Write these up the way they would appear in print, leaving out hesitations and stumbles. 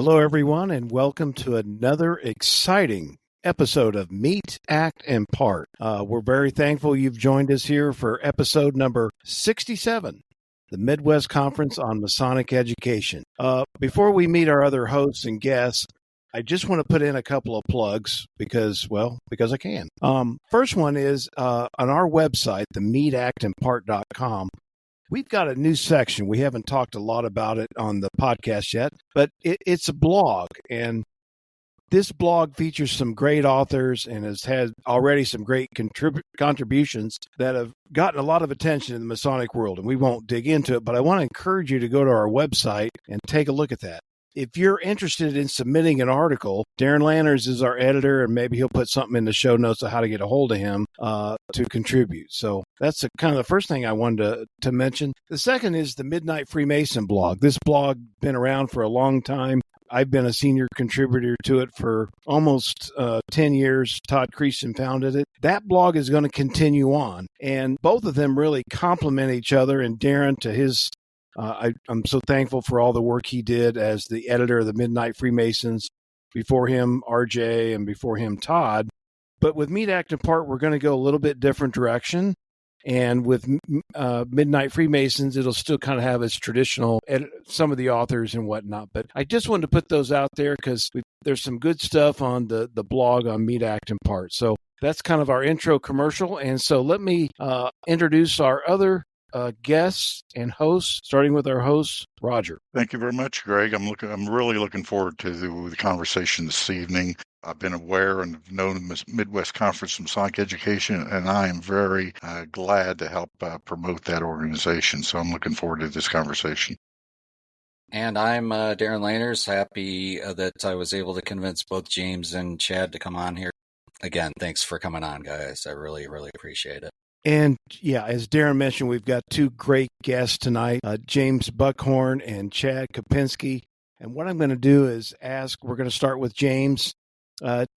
Hello, everyone, and welcome to another exciting episode of Meet, Act, and Part. We're very thankful you've joined us here for episode number 67, the Midwest Conference on Masonic Education. Before we meet our other hosts and guests, I just want to put in a couple of plugs because I can. First one is on our website, the meetactandpart.com. We've got a new section. We haven't talked a lot about it on the podcast yet, but it's a blog. And this blog features some great authors and has had already some great contributions that have gotten a lot of attention in the Masonic world. And we won't dig into it, but I want to encourage you to go to our website and take a look at that. If you're interested in submitting an article, Darren Lanners is our editor, and maybe he'll put something in the show notes of how to get a hold of him to contribute. So that's kind of the first thing I wanted to mention. The second is the Midnight Freemason blog. This blog been around for a long time. I've been a senior contributor to it for almost 10 years. Todd Creason founded it. That blog is going to continue on, and both of them really complement each other, and Darren to his I'm so thankful for all the work he did as the editor of the Midnight Freemasons, before him RJ, and before him Todd. But with Meet, Act, and Part, we're going to go a little bit different direction. And with Midnight Freemasons, it'll still kind of have its traditional, some of the authors and whatnot. But I just wanted to put those out there because there's some good stuff on the blog on Meet, Act, and Part. So that's kind of our intro commercial. And so let me introduce our other guests and hosts, starting with our host, Roger. Thank you very much, Greg. I'm really looking forward to the conversation this evening. I've been aware and known the Midwest Conference on Masonic Education, and I am very glad to help promote that organization. So I'm looking forward to this conversation. And I'm Darren Lanners. Happy that I was able to convince both James and Chad to come on here. Again, thanks for coming on, guys. I really, really appreciate it. And yeah, as Darren mentioned, we've got two great guests tonight, James Buckhorn and Chad Kopenski. And what I'm going to do is we're going to start with James,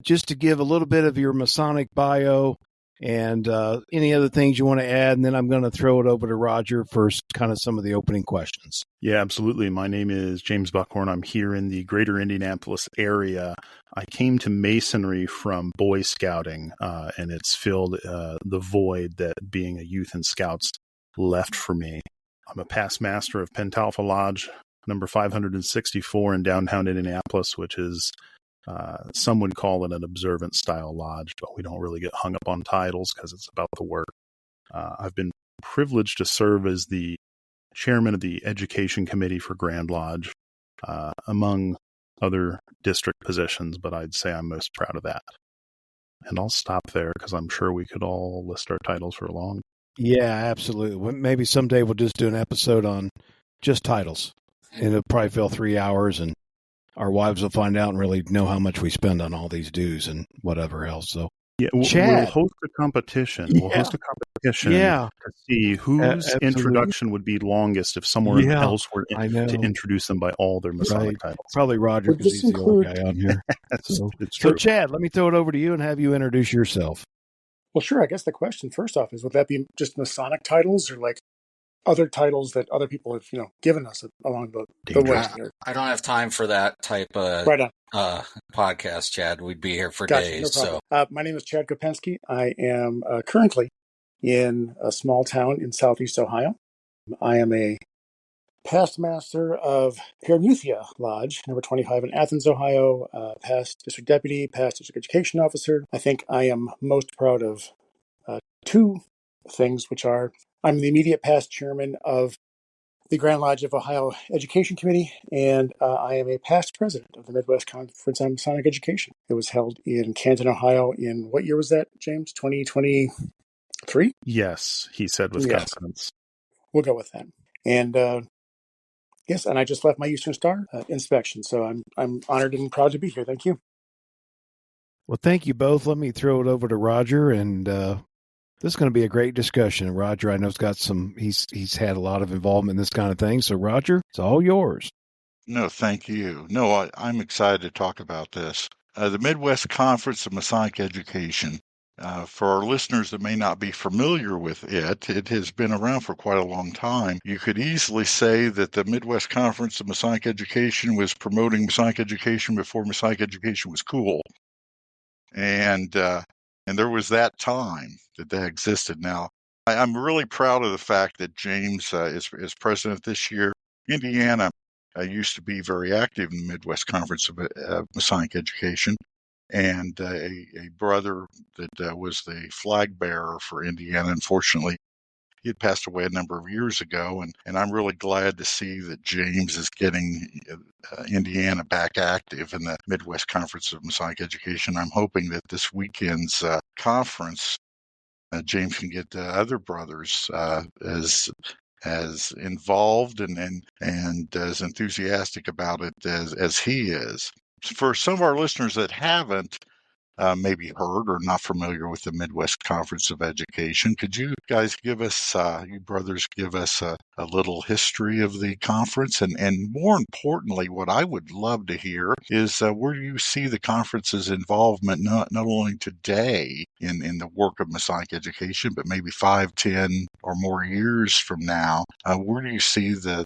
just to give a little bit of your Masonic bio and any other things you want to add. And then I'm going to throw it over to Roger for kind of some of the opening questions. Yeah, absolutely. My name is James Buckhorn. I'm here in the greater Indianapolis area. I came to Masonry from Boy Scouting, and it's filled the void that being a youth and Scouts left for me. I'm a past master of Pentalpha Lodge, number 564 in downtown Indianapolis, which is, some would call it an observant style lodge, but we don't really get hung up on titles because it's about the work. I've been privileged to serve as the chairman of the Education Committee for Grand Lodge, among other district positions, but I'd say I'm most proud of that. And I'll stop there because I'm sure we could all list our titles for long. Yeah, absolutely. Maybe someday we'll just do an episode on just titles, and it'll probably fill 3 hours, and our wives will find out and really know how much we spend on all these dues and whatever else. So, yeah, we'll host a competition. Yeah. We'll host a competition to see whose introduction would be longest if someone else were to introduce them by all their Masonic titles. Probably Roger, because he's the old guy on here. So, Chad, let me throw it over to you and have you introduce yourself. Well, sure. I guess the question first off is, would that be just Masonic titles or like other titles that other people have, given us along the way here? I don't have time for that type of podcast, Chad. We'd be here for days. No problem. My name is Chad Kopenski. I am currently in a small town in southeast Ohio. I am a past master of Paramuthia Lodge, number 25 in Athens, Ohio, past district deputy, past district education officer. I think I am most proud of two things, which are I'm the immediate past chairman of the Grand Lodge of Ohio Education Committee, and I am a past president of the Midwest Conference on Masonic Education. It was held in Canton, Ohio in, what year was that, James? 2023? Yes, he said with confidence. We'll go with that. And yes, and I just left my Eastern Star inspection, so I'm honored and proud to be here. Thank you. Well, thank you both. Let me throw it over to Roger, and this is going to be a great discussion. Roger, I know, has got he's had a lot of involvement in this kind of thing. So, Roger, it's all yours. No, thank you. No, I'm excited to talk about this. The Midwest Conference of Masonic Education For our listeners that may not be familiar with it, it has been around for quite a long time. You could easily say that the Midwest Conference of Masonic Education was promoting Masonic education before Masonic education was cool. And there was that time that existed. Now, I'm really proud of the fact that James is president this year. Indiana used to be very active in the Midwest Conference of Masonic Education. And a brother that was the flag bearer for Indiana, unfortunately, he had passed away a number of years ago. And I'm really glad to see that James is getting Indiana back active in the Midwest Conference of Masonic Education. I'm hoping that this weekend's conference, James can get other brothers as involved and as enthusiastic about it as he is. For some of our listeners that haven't maybe heard or not familiar with the Midwest Conference of Education, could you guys give us, you brothers, give us a little history of the conference? And more importantly, what I would love to hear is where do you see the conference's involvement not only today in the work of Masonic education, but maybe 5, 10, or more years from now? Where do you see the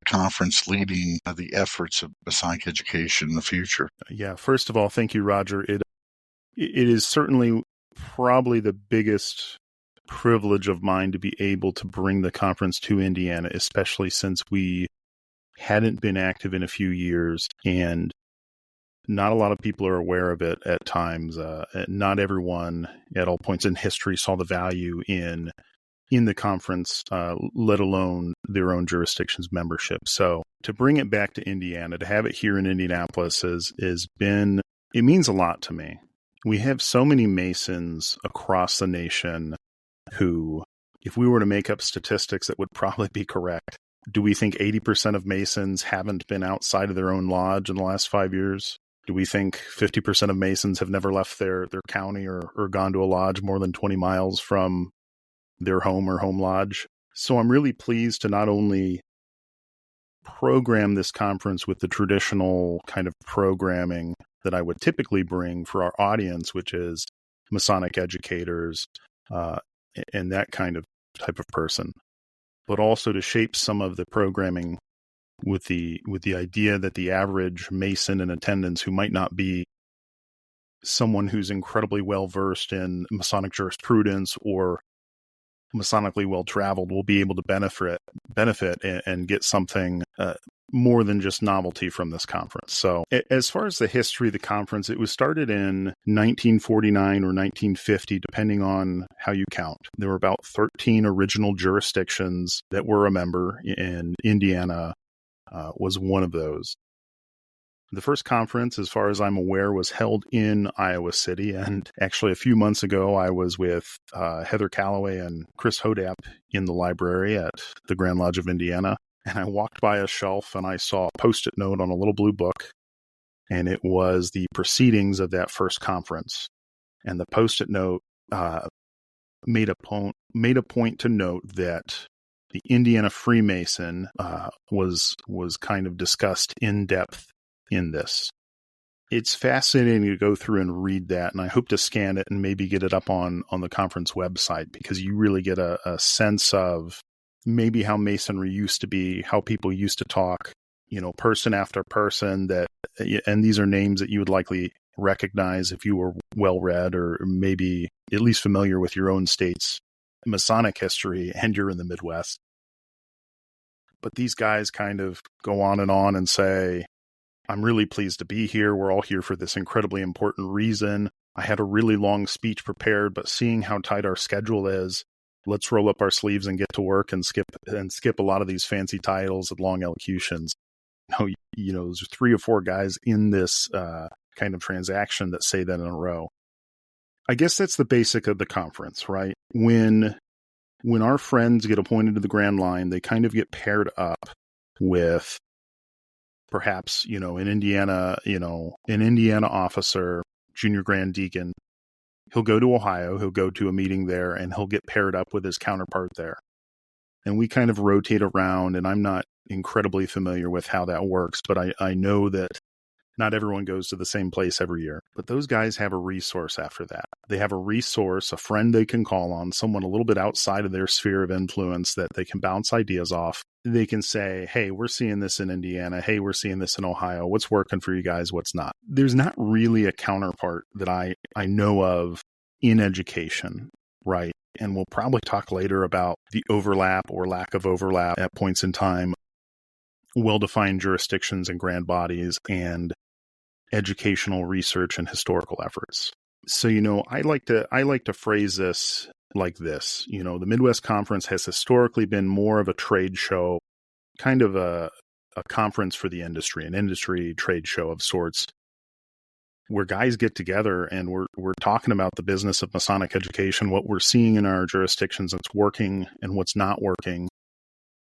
conference leading the efforts of Masonic education in the future? Yeah, first of all, thank you, Roger. It is certainly probably the biggest privilege of mine to be able to bring the conference to Indiana, especially since we hadn't been active in a few years, and not a lot of people are aware of it at times. Not everyone at all points in history saw the value in the conference, let alone their own jurisdiction's membership. So to bring it back to Indiana, to have it here in Indianapolis it means a lot to me. We have so many Masons across the nation who, if we were to make up statistics that would probably be correct, do we think 80% of Masons haven't been outside of their own lodge in the last 5 years? Do we think 50% of Masons have never left their county or gone to a lodge more than 20 miles from their home or home lodge? So I'm really pleased to not only program this conference with the traditional kind of programming that I would typically bring for our audience, which is Masonic educators and that kind of type of person, but also to shape some of the programming with the idea that the average Mason in attendance, who might not be someone who's incredibly well versed in Masonic jurisprudence or Masonically well traveled, will be able to benefit and get something more than just novelty from this conference. So as far as the history of the conference, it was started in 1949 or 1950, depending on how you count. There were about 13 original jurisdictions that were a member, and Indiana was one of those. The first conference, as far as I'm aware, was held in Iowa City. And actually, a few months ago, I was with Heather Calloway and Chris Hodap in the library at the Grand Lodge of Indiana. And I walked by a shelf and I saw a Post-it note on a little blue book. And it was the proceedings of that first conference. And the Post-it note made a point to note that the Indiana Freemason was kind of discussed in depth in this. It's fascinating to go through and read that, and I hope to scan it and maybe get it up on the conference website, because you really get a sense of maybe how Masonry used to be, how people used to talk, person after person, and these are names that you would likely recognize if you were well-read or maybe at least familiar with your own state's Masonic history and you're in the Midwest. But these guys kind of go on and say, I'm really pleased to be here. We're all here for this incredibly important reason. I had a really long speech prepared, but seeing how tight our schedule is, let's roll up our sleeves and get to work and skip a lot of these fancy titles and long elocutions. There's 3 or 4 guys in this kind of transaction that say that in a row. I guess that's the basic of the conference, right? When our friends get appointed to the Grand Line, they kind of get paired up with perhaps, an Indiana officer, junior Grand Deacon. He'll go to Ohio, he'll go to a meeting there, and he'll get paired up with his counterpart there. And we kind of rotate around, and I'm not incredibly familiar with how that works, but I know that Not everyone goes to the same place every year, but those guys have a resource after that. They have a resource, a friend they can call on, someone a little bit outside of their sphere of influence that they can bounce ideas off. They can say, hey, we're seeing this in Indiana. Hey, we're seeing this in Ohio. What's working for you guys? What's not? There's not really a counterpart that I know of in education, right? And we'll probably talk later about the overlap or lack of overlap at points in time, well-defined jurisdictions and grand bodies, and educational research and historical efforts. So, I like to phrase this like this. The Midwest Conference has historically been more of a trade show, kind of a conference for the industry, an industry trade show of sorts, where guys get together and we're talking about the business of Masonic education, what we're seeing in our jurisdictions that's working and what's not working,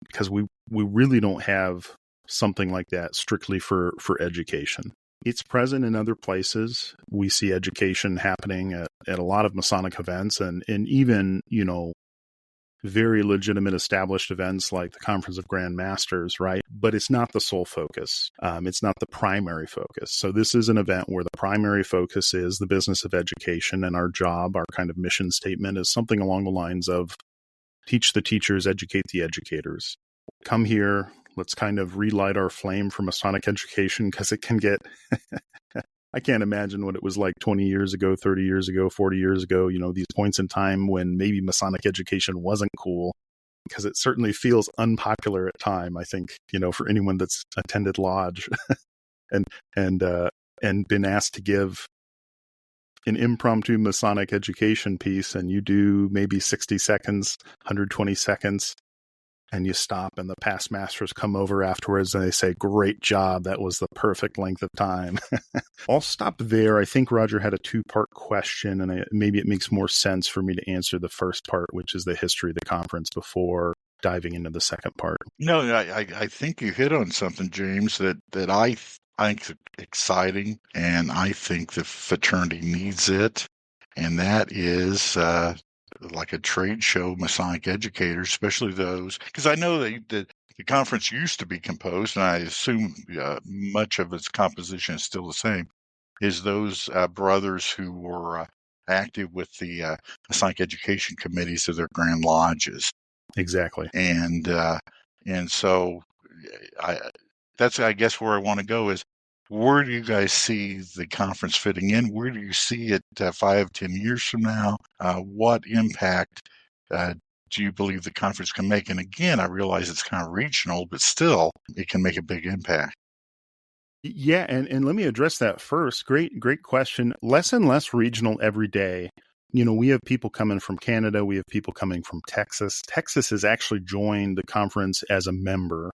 because we really don't have something like that strictly for education. It's present in other places. We see education happening at a lot of Masonic events and even, very legitimate established events like the Conference of Grand Masters, right? But it's not the sole focus. It's not the primary focus. So this is an event where the primary focus is the business of education, and our job, our kind of mission statement is something along the lines of teach the teachers, educate the educators. Come here. Let's kind of relight our flame for Masonic education, because it can get, I can't imagine what it was like 20 years ago, 30 years ago, 40 years ago, these points in time when maybe Masonic education wasn't cool, because it certainly feels unpopular at time, I think, for anyone that's attended lodge and been asked to give an impromptu Masonic education piece, and you do maybe 60 seconds, 120 seconds, and you stop, and the past masters come over afterwards and they say, great job. That was the perfect length of time. I'll stop there. I think Roger had a 2-part question, and maybe it makes more sense for me to answer the first part, which is the history of the conference, before diving into the second part. No, I think you hit on something, James, that I think is exciting, and I think the fraternity needs it, and that is like a trade show, Masonic educators, especially those, because I know that the conference used to be composed, and I assume much of its composition is still the same, is those brothers who were active with the Masonic education committees of their Grand Lodges. Exactly. And so that's, I guess, where I want to go is, where do you guys see the conference fitting in? Where do you see it 5-10 years from now? What impact do you believe the conference can make? And again, I realize it's kind of regional, but still, it can make a big impact. Yeah, and let me address that first. Great question. Less and less regional every day. We have people coming from Canada. We have people coming from Texas. Texas has actually joined the conference as a member.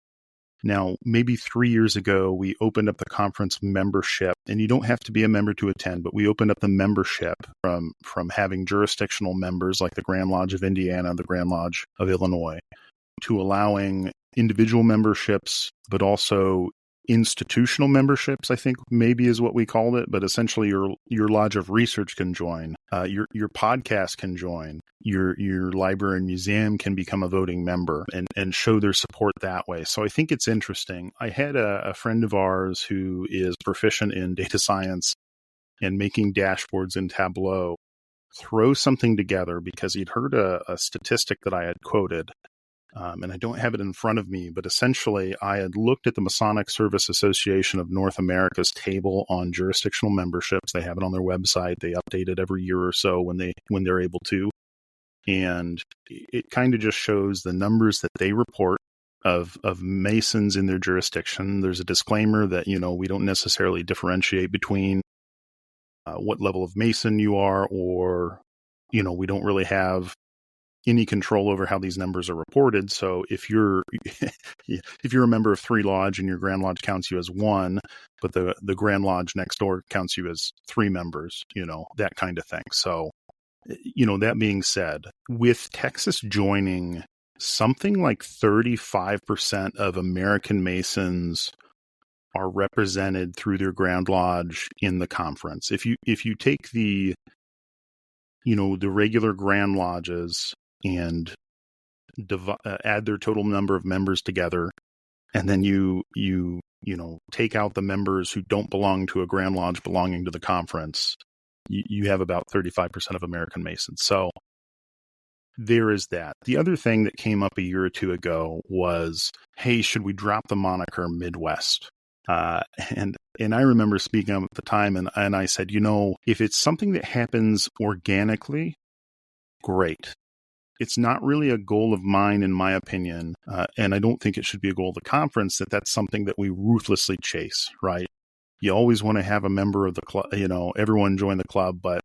Now, maybe 3 years ago, we opened up the conference membership, and you don't have to be a member to attend, but we opened up the membership from having jurisdictional members like the Grand Lodge of Indiana, the Grand Lodge of Illinois, to allowing individual memberships, but also institutional memberships, I think maybe is what we called it, but essentially your Lodge of Research can join, your podcast can join, your library and museum can become a voting member and show their support that way. So I think it's interesting. I had a friend of ours who is proficient in data science and making dashboards in Tableau throw something together because he'd heard a statistic that I had quoted. And I don't have it in front of me, but essentially I had looked at the Masonic Service Association of North America's table on jurisdictional memberships. They have it on their website. They update it every year or so when they're able to. And it kind of just shows the numbers that they report of Masons in their jurisdiction. There's a disclaimer that, we don't necessarily differentiate between what level of Mason you are, or, we don't really have any control over how these numbers are reported. So if you're a member of 3 Lodge and your Grand Lodge counts you as 1, but the Grand Lodge next door counts you as 3 members, that kind of thing. So, that being said, with Texas joining, something like 35% of American Masons are represented through their Grand Lodge in the conference. If you take the regular Grand Lodges and add their total number of members together, and then you take out the members who don't belong to a Grand Lodge belonging to the conference, you have about 35% of American Masons. So there is that. The other thing that came up a year or two ago was, hey, should we drop the moniker Midwest? And I remember speaking up at the time, and I said, if it's something that happens organically, great. It's not really a goal of mine, in my opinion, and I don't think it should be a goal of the conference that's something that we ruthlessly chase, right? You always want to have a member of the club, everyone join the club, but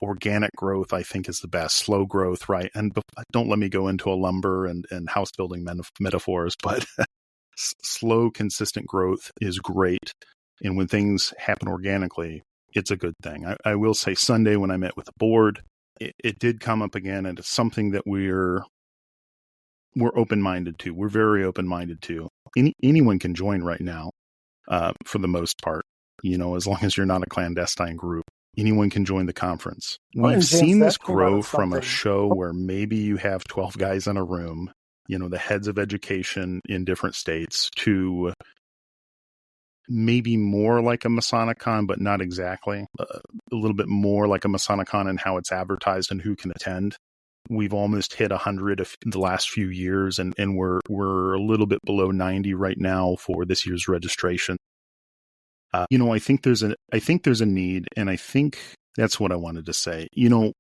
organic growth, I think, is the best. Slow growth, right? And don't let me go into a lumber and house building metaphors, but slow, consistent growth is great. And when things happen organically, it's a good thing. I will say Sunday when I met with the board, it did come up again, and it's something that we're open-minded to. We're very open-minded to. Anyone can join right now, for the most part, as long as you're not a clandestine group. Anyone can join the conference. We've seen this grow from a show where maybe you have 12 guys in a room, the heads of education in different states, to maybe more like a Masonicon, but not exactly. A little bit more like a Masonicon in how it's advertised and who can attend. We've almost hit 100 the last few years, and we're a little bit below 90 right now for this year's registration. I think there's a need, and I think that's what I wanted to say.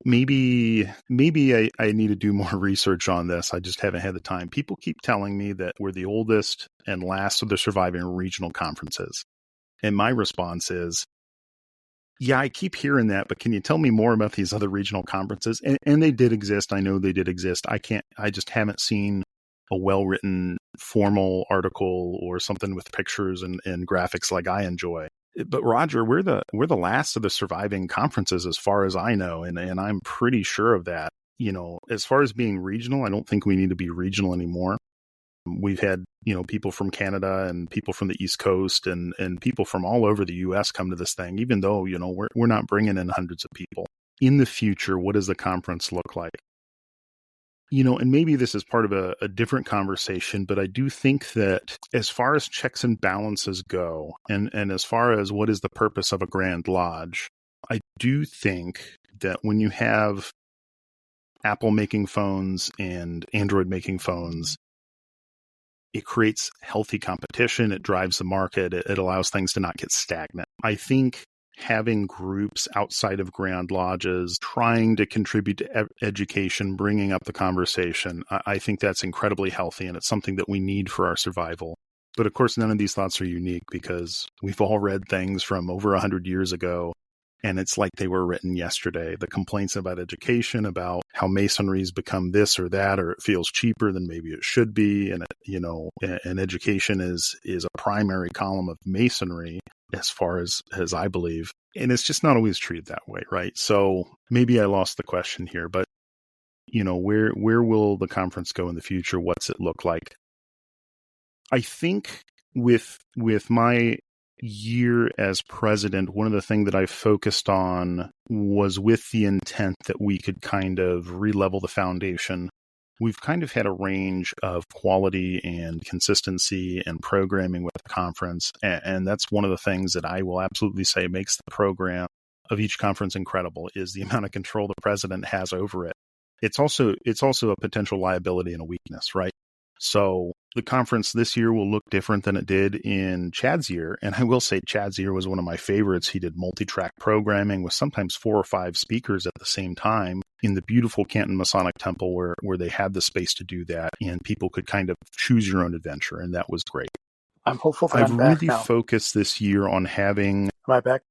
Maybe I need to do more research on this. I just haven't had the time. People keep telling me that we're the oldest and last of the surviving regional conferences. And my response is, yeah, I keep hearing that, but can you tell me more about these other regional conferences? And they did exist. I know they did exist. I just haven't seen a well-written formal article or something with pictures and graphics like I enjoy. But Roger, we're the last of the surviving conferences as far as I know, and I'm pretty sure of that. As far as being regional, I don't think we need to be regional anymore. We've had, people from Canada and people from the East Coast and people from all over the US come to this thing, even though, we're not bringing in hundreds of people. In the future, what does the conference look like? And maybe this is part of a different conversation, but I do think that as far as checks and balances go, and as far as what is the purpose of a Grand Lodge, I do think that when you have Apple making phones and Android making phones, it creates healthy competition. It drives the market. It allows things to not get stagnant. I think having groups outside of Grand Lodges trying to contribute to education, bringing up the conversation, I think that's incredibly healthy, and it's something that we need for our survival. But of course, none of these thoughts are unique because we've all read things from over 100 years ago, and it's like they were written yesterday. The complaints about education, about how masonry's become this or that, or it feels cheaper than maybe it should be, and and education is a primary column of masonry, as far as I believe. And it's just not always treated that way, right? So maybe I lost the question here, but where will the conference go in the future? What's it look like? I think with my year as president, one of the things that I focused on was with the intent that we could kind of re-level the foundation. We've kind of had a range of quality and consistency and programming with the conference. And that's one of the things that I will absolutely say makes the program of each conference incredible, is the amount of control the president has over it. It's also a potential liability and a weakness, right? So the conference this year will look different than it did in Chad's year. And I will say Chad's year was one of my favorites. He did multi-track programming with sometimes 4 or 5 speakers at the same time in the beautiful Canton Masonic Temple where they had the space to do that, and people could kind of choose your own adventure. And that was great. I'm hopeful that I've I'm back really now. focused this year on having Am I back?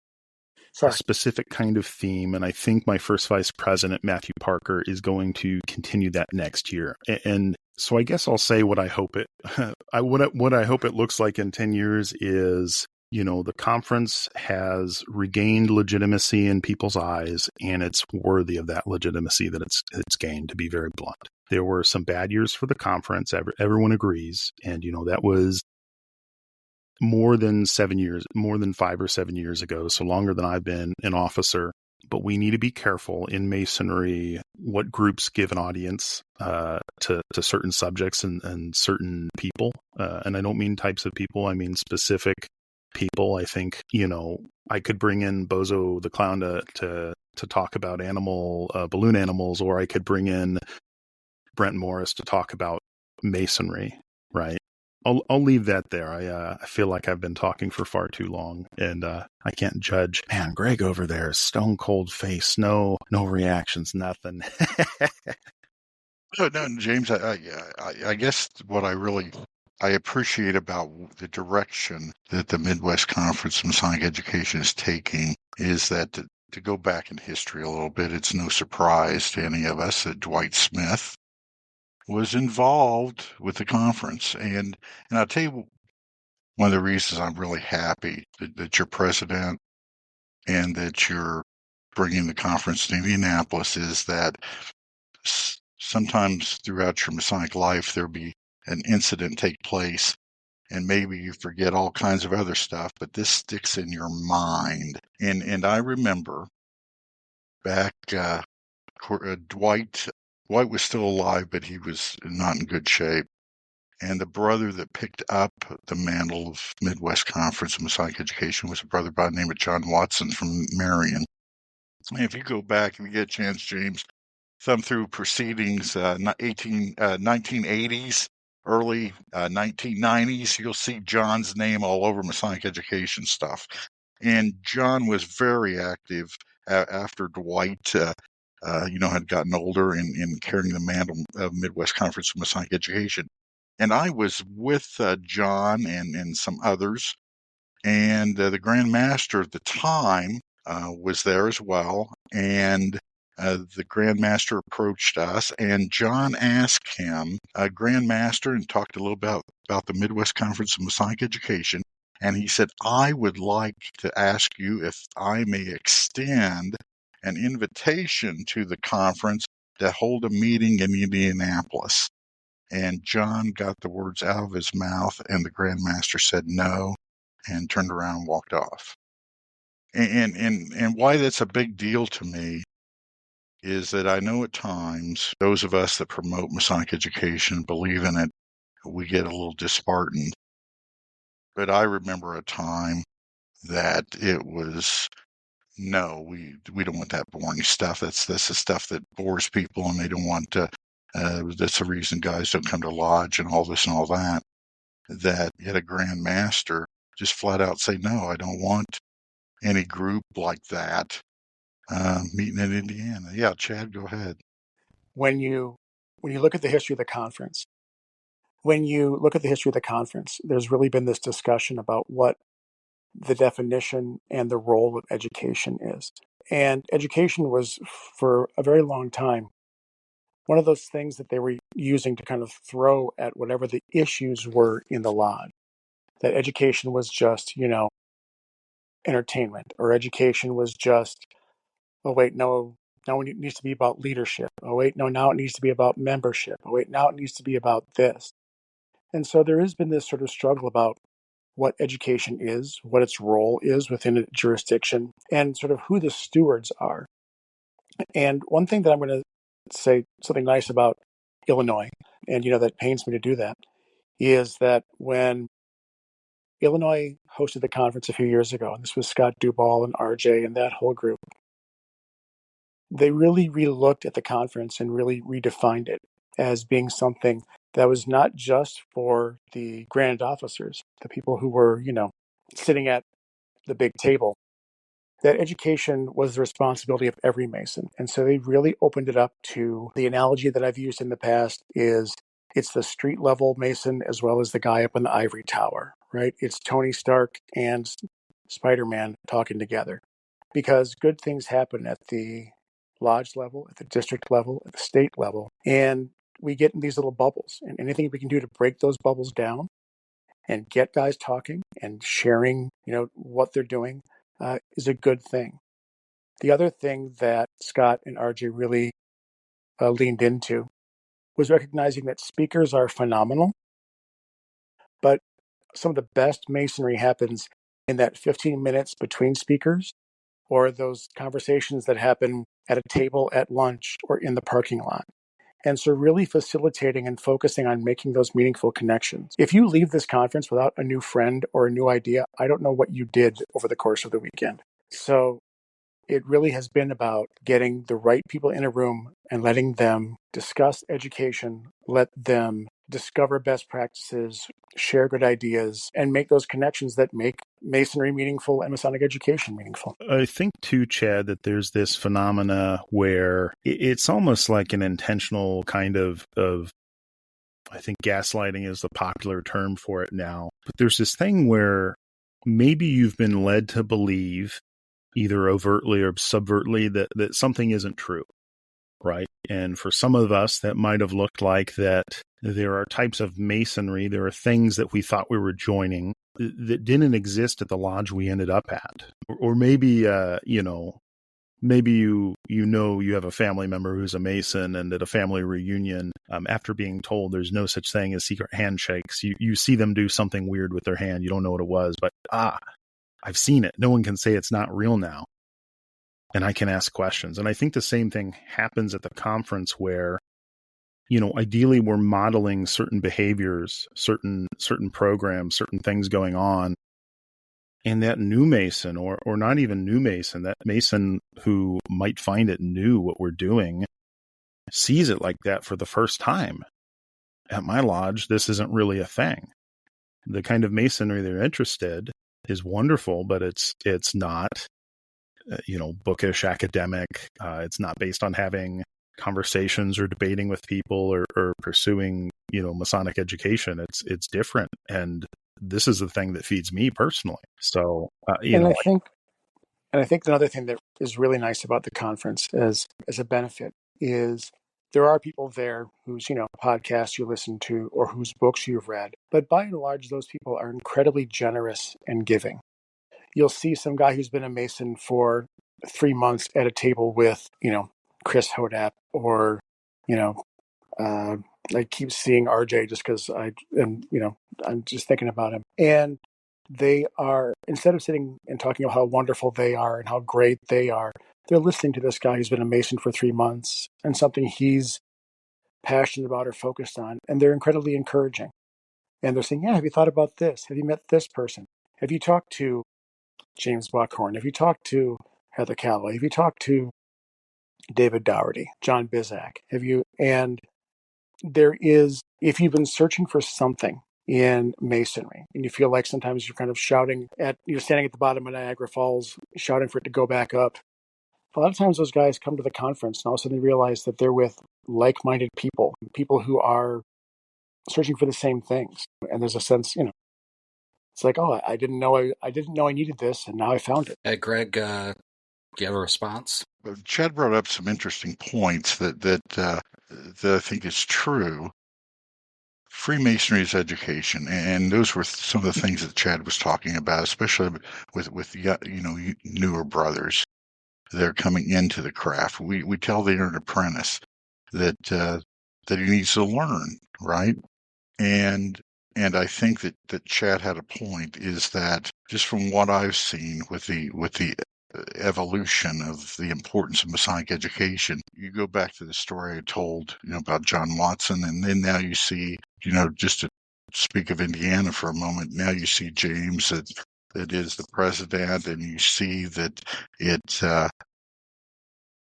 Sorry. a specific kind of theme, and I think my first vice president, Matthew Parker, is going to continue that next year. And so I guess I'll say what I hope it what I hope it looks like in 10 years is, the conference has regained legitimacy in people's eyes, and it's worthy of that legitimacy that it's gained, to be very blunt. There were some bad years for the conference, everyone agrees, and that was more than 5 or 7 years ago, so longer than I've been an officer. but we need to be careful in Masonry what groups give an audience to certain subjects and certain people. And I don't mean types of people, I mean specific people. I think, I could bring in Bozo the Clown to talk about balloon animals, or I could bring in Brent Morris to talk about Masonry, right? I'll leave that there. I feel like I've been talking for far too long, and I can't judge. Man, Greg over there is stone cold face, no reactions, nothing. No, James, I guess what I appreciate about the direction that the Midwest Conference of Masonic Education is taking is that to go back in history a little bit, it's no surprise to any of us that Dwight Smith was involved with the conference. And I'll tell you one of the reasons I'm really happy that you're president and that you're bringing the conference to Indianapolis is that sometimes throughout your Masonic life, there'll be an incident take place and maybe you forget all kinds of other stuff, but this sticks in your mind. And I remember back, Dwight was still alive, but he was not in good shape. And the brother that picked up the mantle of Midwest Conference of Masonic Education was a brother by the name of John Watson from Marion. And if you go back, if you get a chance, James, thumb through proceedings, 1980s, early 1990s, you'll see John's name all over Masonic education stuff. And John was very active after Dwight, had gotten older in carrying the mantle of Midwest Conference of Masonic Education. And I was with John and some others, and the Grand Master at the time was there as well. And the Grand Master approached us, and John asked him, Grand Master, and talked a little about the Midwest Conference of Masonic Education. And he said, I would like to ask you if I may extend an invitation to the conference to hold a meeting in Indianapolis. And John got the words out of his mouth, and the Grand Master said no and turned around and walked off. And why that's a big deal to me is that I know at times those of us that promote Masonic education, believe in it, we get a little disheartened. But I remember a time that it was, no, we don't want that boring stuff. That's the stuff that bores people, and they don't want to. That's the reason guys don't come to lodge and all this and all that. That you had a Grand Master just flat out say, no, I don't want any group like that meeting in Indiana. Yeah, Chad, go ahead. When you look at the history of the conference, there's really been this discussion about what the definition and the role of education is. And education was, for a very long time, one of those things that they were using to kind of throw at whatever the issues were in the lodge. That education was just, entertainment, or education was just, oh, wait, no, now it needs to be about leadership. Oh, wait, no, now it needs to be about membership. Oh, wait, now it needs to be about this. And so there has been this sort of struggle about what education is, what its role is within a jurisdiction, and sort of who the stewards are. And one thing that I'm going to say something nice about Illinois, and that pains me to do that, is that when Illinois hosted the conference a few years ago, and this was Scott Duball and RJ and that whole group, they really relooked at the conference and really redefined it as being something that was not just for the grand officers, the people who were, sitting at the big table. That education was the responsibility of every Mason. And so they really opened it up to, the analogy that I've used in the past is, it's the street level Mason as well as the guy up in the ivory tower, right? It's Tony Stark and Spider-Man talking together, because good things happen at the lodge level, at the district level, at the state level. And we get in these little bubbles, and anything we can do to break those bubbles down and get guys talking and sharing, what they're doing is a good thing. The other thing that Scott and RJ really leaned into was recognizing that speakers are phenomenal, but some of the best masonry happens in that 15 minutes between speakers, or those conversations that happen at a table at lunch or in the parking lot. And so really facilitating and focusing on making those meaningful connections. If you leave this conference without a new friend or a new idea, I don't know what you did over the course of the weekend. So it really has been about getting the right people in a room and letting them discuss education, let them discover best practices, share good ideas, and make those connections that make Masonry meaningful and Masonic education meaningful. I think too, Chad, that there's this phenomena where it's almost like an intentional kind of I think gaslighting is the popular term for it now. But there's this thing where maybe you've been led to believe, either overtly or subvertly, that something isn't true, right? And for some of us, that might have looked like that there are types of Masonry, there are things that we thought we were joining that didn't exist at the lodge we ended up at. Or maybe, maybe you have a family member who's a Mason, and at a family reunion, after being told there's no such thing as secret handshakes, you see them do something weird with their hand. You don't know what it was, but I've seen it. No one can say it's not real now. And I can ask questions. And I think the same thing happens at the conference where, ideally we're modeling certain behaviors, certain programs, certain things going on. And that new Mason, or not even new Mason, that Mason who might find it new what we're doing, sees it like that for the first time. At my lodge, this isn't really a thing. The kind of Masonry they're interested is wonderful, but it's not, bookish, academic. It's not based on having conversations or debating with people or pursuing, Masonic education. It's different. And this is the thing that feeds me personally. So, I think another thing that is really nice about the conference as a benefit is there are people there whose, podcasts you listen to or whose books you've read. But by and large, those people are incredibly generous and giving. You'll see some guy who's been a Mason for 3 months at a table with, Chris Hodap, or, I keep seeing RJ just because I'm just thinking about him. And they are, instead of sitting and talking about how wonderful they are and how great they are, they're listening to this guy who's been a Mason for 3 months and something he's passionate about or focused on. And they're incredibly encouraging. And they're saying, yeah, have you thought about this? Have you met this person? Have you talked to James Buckhorn? Have you talked to Heather Calloway? Have you talked to David Dougherty, John Bizak? And there is, if you've been searching for something in Masonry and you feel like sometimes you're kind of you're standing at the bottom of Niagara Falls, shouting for it to go back up. A lot of times those guys come to the conference and all of a sudden they realize that they're with like-minded people who are searching for the same things. And there's a sense, it's like, oh, I didn't know I needed this, and now I found it. Hey, Greg, do you have a response? Chad brought up some interesting points that I think is true. Freemasonry is education, and those were some of the things that Chad was talking about, especially with newer brothers. They're coming into the craft. We tell the intern apprentice that he needs to learn, right? And I think that Chad had a point, is that just from what I've seen with the evolution of the importance of Masonic education, you go back to the story I told, about John Watson, and then now you see, just to speak of Indiana for a moment, now you see James that is the president, and you see that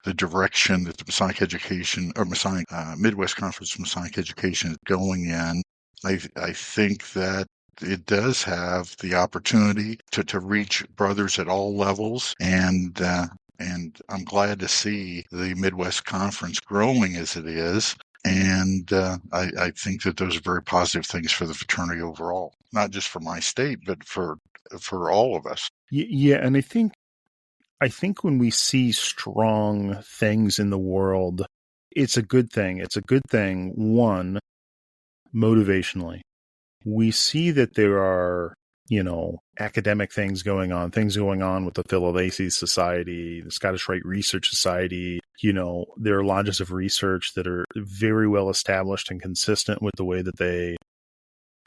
the direction that the Masonic education or Masonic Midwest Conference Masonic education is going in. I think that it does have the opportunity to reach brothers at all levels, and I'm glad to see the Midwest Conference growing as it is. And I think that those are very positive things for the fraternity overall, not just for my state, but for all of us. Yeah, and I think when we see strong things in the world, it's a good thing. It's a good thing, one, motivationally. We see that there are, academic things going on with the Philadelphia Society, the Scottish Rite Research Society. There are lodges of research that are very well established and consistent with the way that they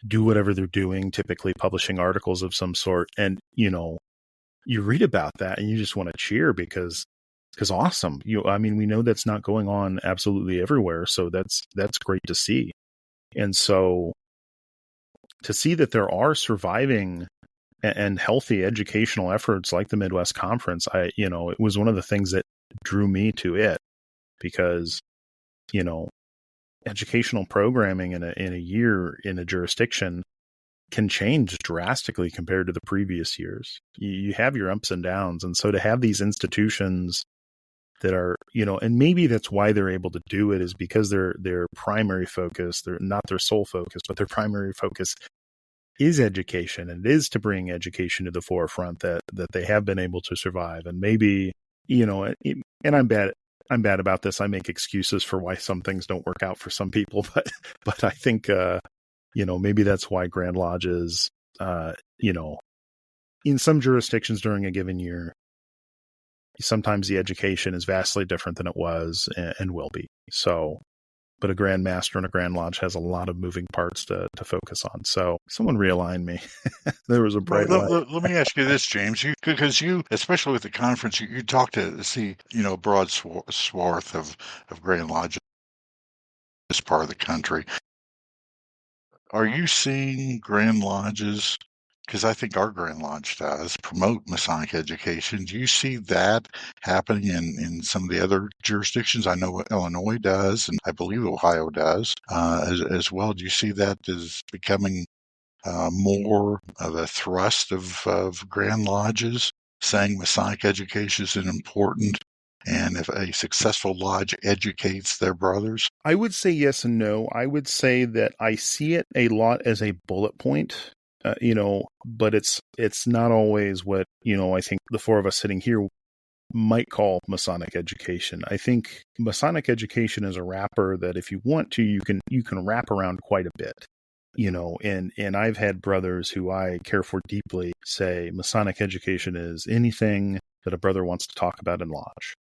do whatever they're doing, typically publishing articles of some sort. And, you read about that and you just want to cheer because awesome. I mean, we know that's not going on absolutely everywhere. So that's great to see. And so to see that there are surviving and healthy educational efforts like the Midwest Conference, it was one of the things that drew me to it, because, educational programming in a year in a jurisdiction can change drastically compared to the previous years. You have your ups and downs. And so to have these institutions that are, and maybe that's why they're able to do it, is because their primary focus, they're not their sole focus, but their primary focus is education, and it is to bring education to the forefront, that they have been able to survive. And maybe, and I'm bad about this. I make excuses for why some things don't work out for some people, but I think, maybe that's why Grand Lodges, in some jurisdictions during a given year, sometimes the education is vastly different than it was and will be. So, but a Grand Master and a Grand Lodge has a lot of moving parts to focus on. So someone realign me. There was a bright light. Let me ask you this, James, because you, especially with the conference, you talk to see, a broad swath of Grand Lodges in this part of the country. Are you seeing Grand Lodges, because I think our Grand Lodge does, promote Masonic education? Do you see that happening in some of the other jurisdictions? I know Illinois does, and I believe Ohio does as well. Do you see that as becoming more of a thrust of Grand Lodges, saying Masonic education is important, and if a successful lodge educates their brothers? I would say yes and no. I would say that I see it a lot as a bullet point, but it's not always what, I think the four of us sitting here might call Masonic education. I think Masonic education is a wrapper that if you want to, you can wrap around quite a bit. And I've had brothers who I care for deeply say Masonic education is anything that a brother wants to talk about in lodge.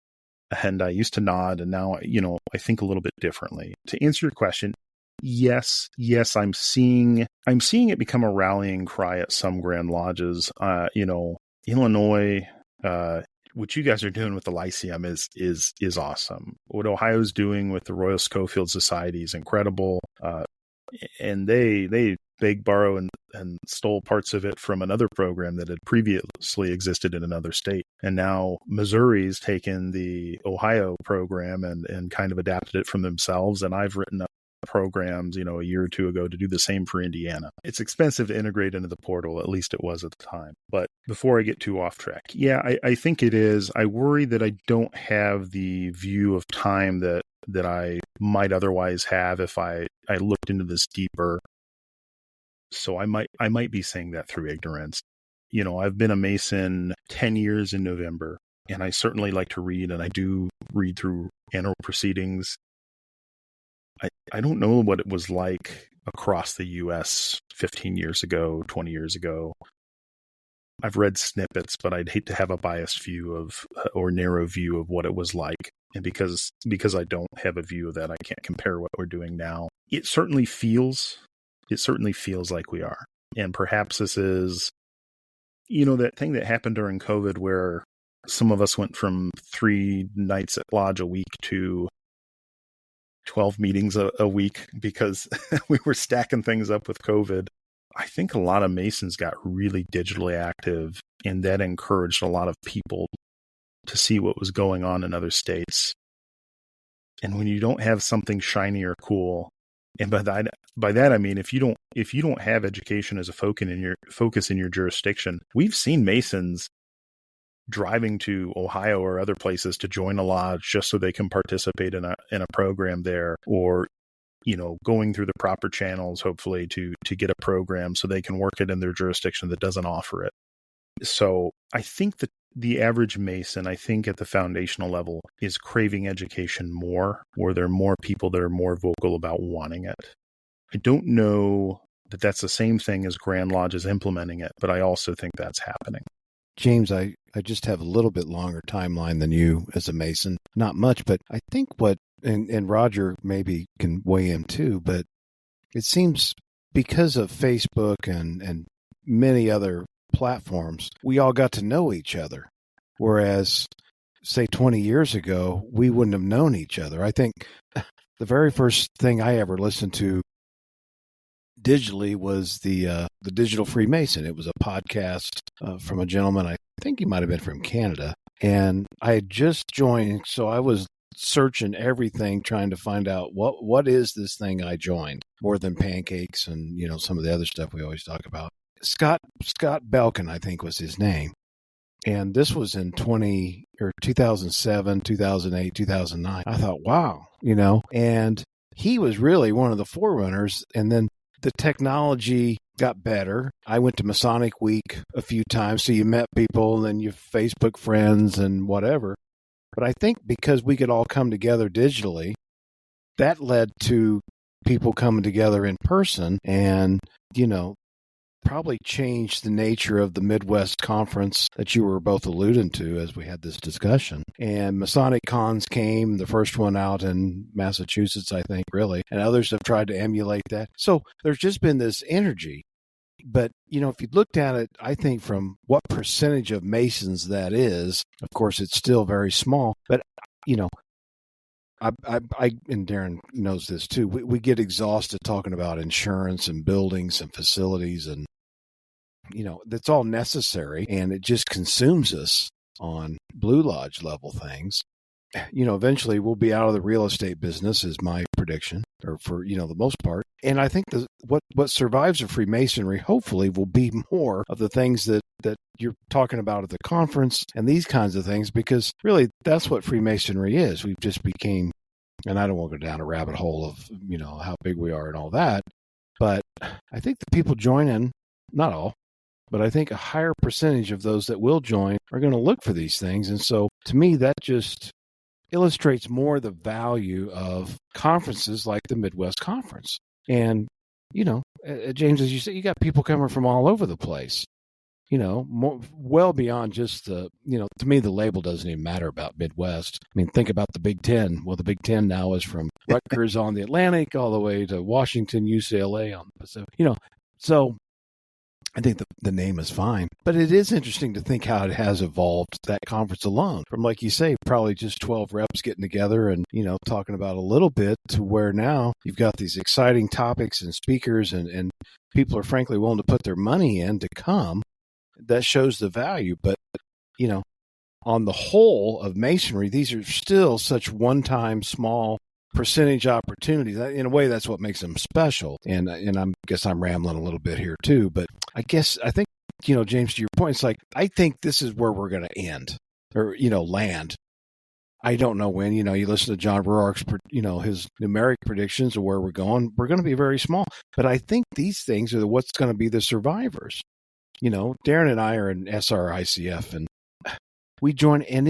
And I used to nod, and now, I think a little bit differently. To answer your question, yes, I'm seeing it become a rallying cry at some Grand Lodges. Illinois, what you guys are doing with the Lyceum is awesome. What Ohio's doing with the Royal Schofield Society is incredible. And they begged, borrowed, and stole parts of it from another program that had previously existed in another state. And now Missouri's taken the Ohio program and kind of adapted it from themselves. And I've written up programs, a year or two ago to do the same for Indiana. It's expensive to integrate into the portal, at least it was at the time. But before I get too off track, yeah, I think it is. I worry that I don't have the view of time that I might otherwise have if I looked into this deeper. So I might be saying that through ignorance. I've been a Mason 10 years in November, and I certainly like to read, and I do read through annual proceedings. I don't know what it was like across the U.S. 15 years ago, 20 years ago. I've read snippets, but I'd hate to have a biased view of or narrow view of what it was like. And because I don't have a view of that, I can't compare what we're doing now. It certainly feels like we are. And perhaps this is, that thing that happened during COVID where some of us went from 3 nights at lodge a week to 12 meetings a week because we were stacking things up with COVID. I think a lot of Masons got really digitally active, and that encouraged a lot of people to see what was going on in other states. And when you don't have something shiny or cool, and by that I mean if you don't have education as a focus in your jurisdiction, we've seen Masons driving to Ohio or other places to join a lodge just so they can participate in a program there, or going through the proper channels, hopefully to get a program so they can work it in their jurisdiction that doesn't offer it. So I think that the average Mason, I think at the foundational level, is craving education more, or there are more people that are more vocal about wanting it. I don't know that that's the same thing as Grand Lodges implementing it, but I also think that's happening. James, I just have a little bit longer timeline than you as a Mason. Not much, but I think and Roger maybe can weigh in too, but it seems because of Facebook and many other platforms, we all got to know each other. Whereas, say, 20 years ago, we wouldn't have known each other. I think the very first thing I ever listened to digitally was the Digital Freemason. It was a podcast from a gentleman, I think he might have been from Canada. And I had just joined, so I was searching everything, trying to find out what is this thing I joined, more than pancakes and, you know, some of the other stuff we always talk about. Scott Belkin, I think was his name. And this was in 2007, 2008, 2009. I thought, wow, you know, and he was really one of the forerunners. And then the technology got better. I went to Masonic Week a few times, so you met people and then you Facebook friends and whatever. But I think because we could all come together digitally, that led to people coming together in person and, you know, probably changed the nature of the Midwest conference that you were both alluding to as we had this discussion. And Masonic cons came, the first one out in Massachusetts, I think, really, and others have tried to emulate that. So there's just been this energy. But, you know, if you looked at it, I think from what percentage of Masons that is, of course, it's still very small. But, you know, I and Darren knows this too. We get exhausted talking about insurance and buildings and facilities, and you know that's all necessary, and it just consumes us on Blue Lodge level things. You know, eventually we'll be out of the real estate business, is my prediction, or for you know the most part. And I think what survives of Freemasonry, hopefully, will be more of the things that you're talking about at the conference and these kinds of things, because really that's what Freemasonry is. We've just became, and I don't want to go down a rabbit hole of, you know, how big we are and all that, but I think the people joining, not all, but I think a higher percentage of those that will join are going to look for these things. And so to me, that just illustrates more the value of conferences like the Midwest Conference. And, you know, James, as you said, you got people coming from all over the place. You know, well beyond just the, you know, to me, the label doesn't even matter about Midwest. I mean, think about the Big Ten. Well, the Big Ten now is from Rutgers on the Atlantic all the way to Washington, UCLA on the Pacific. You know, so I think the name is fine. But it is interesting to think how it has evolved, that conference alone, from, like you say, probably just 12 reps getting together and, you know, talking about a little bit, to where now you've got these exciting topics and speakers, and people are frankly willing to put their money in to come. That shows the value. But, you know, on the whole of Masonry, these are still such one-time small percentage opportunities. In a way, that's what makes them special. And I guess I'm rambling a little bit here too, but I think, you know, James, to your point, it's like, I think this is where we're going to end, or, you know, land. I don't know when. You know, you listen to John Rourke's, you know, his numeric predictions of where we're going. We're going to be very small. But I think these things are what's going to be the survivors. You know, Darren and I are in SRICF, and we join, and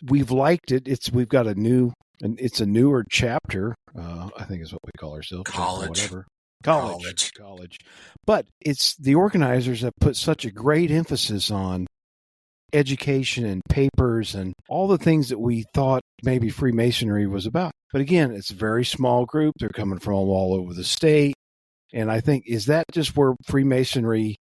we've liked it. We've got it's a newer chapter. I think is what we call ourselves. College. But it's the organizers have put such a great emphasis on education and papers and all the things that we thought maybe Freemasonry was about. But again, it's a very small group. They're coming from all over the state. And I think, is that just where Freemasonry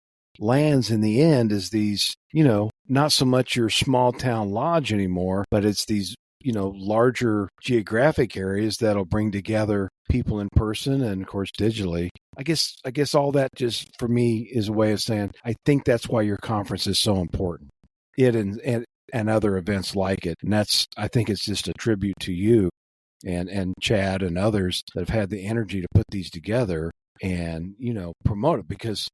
lands in the end, is these, you know, not so much your small town lodge anymore, but it's these, you know, larger geographic areas that'll bring together people in person and, of course, digitally. I guess all that just for me is a way of saying, I think that's why your conference is so important. It and other events like it. And I think it's just a tribute to you and Chad and others that have had the energy to put these together and, you know, promote it, because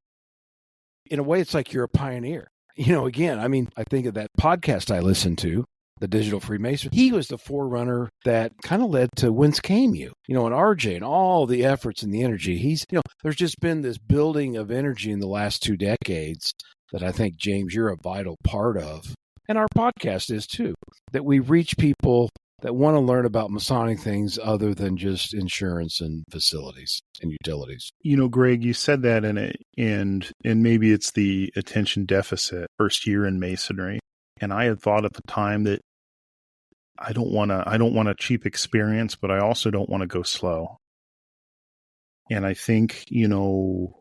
in a way, it's like you're a pioneer. You know, again, I mean, I think of that podcast I listened to, the Digital Freemason. He was the forerunner that kind of led to Whence Came You, you know, and RJ and all the efforts and the energy. You know, there's just been this building of energy in the last 2 decades that I think, James, you're a vital part of. And our podcast is too, that we reach people that want to learn about Masonic things other than just insurance and facilities and utilities. You know, Greg, you said that and maybe it's the attention deficit first year in Masonry. And I had thought at the time that I don't want a cheap experience, but I also don't want to go slow. And I think, you know,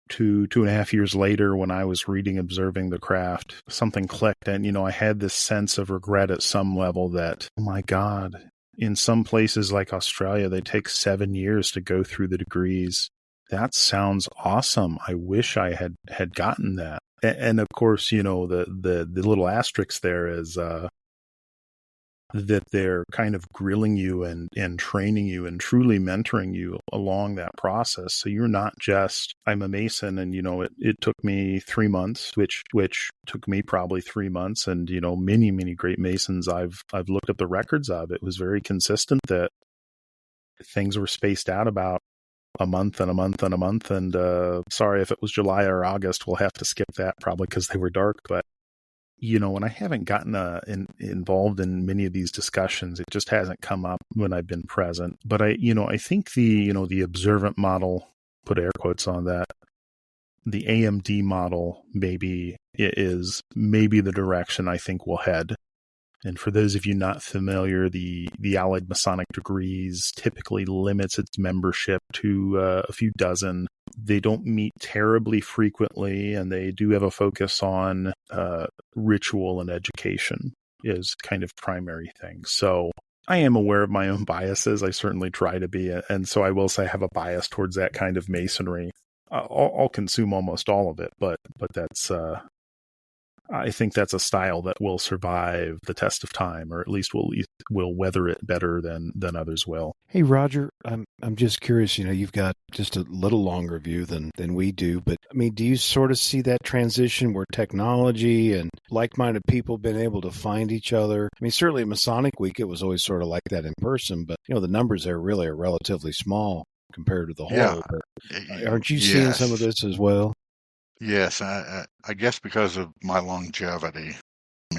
two and a half years later, when I was reading Observing the Craft, something clicked. And, I had this sense of regret at some level that, oh my God, in some places like Australia, they take 7 years to go through the degrees. That sounds awesome. I wish I had gotten that. And of course, the little asterisk there is that they're kind of grilling you and training you and truly mentoring you along that process. So you're not just, I'm a Mason and, it took me 3 months, which took me probably 3 months. And, many, many great Masons I've looked up the records of. It was very consistent that things were spaced out about a month and a month and a month. And sorry if it was July or August, we'll have to skip that probably because they were dark. But and I haven't gotten involved in many of these discussions. It just hasn't come up when I've been present. But I think the observant model, put air quotes on that, the AMD model maybe is maybe the direction I think we'll head. And for those of you not familiar, the Allied Masonic degrees typically limits its membership to a few dozen. They don't meet terribly frequently, and they do have a focus on ritual and education is kind of primary things. So I am aware of my own biases. I certainly try to be. And so I will say I have a bias towards that kind of Masonry. I'll consume almost all of it, but that's I think that's a style that will survive the test of time, or at least will weather it better than others will. Hey, Roger, I'm just curious, you've got just a little longer view than we do, but I mean, do you sort of see that transition where technology and like-minded people have been able to find each other? I mean, certainly at Masonic Week, it was always sort of like that in person, but, the numbers there really are relatively small compared to the whole. Yeah. But aren't you seeing some of this as well? Yes, I guess because of my longevity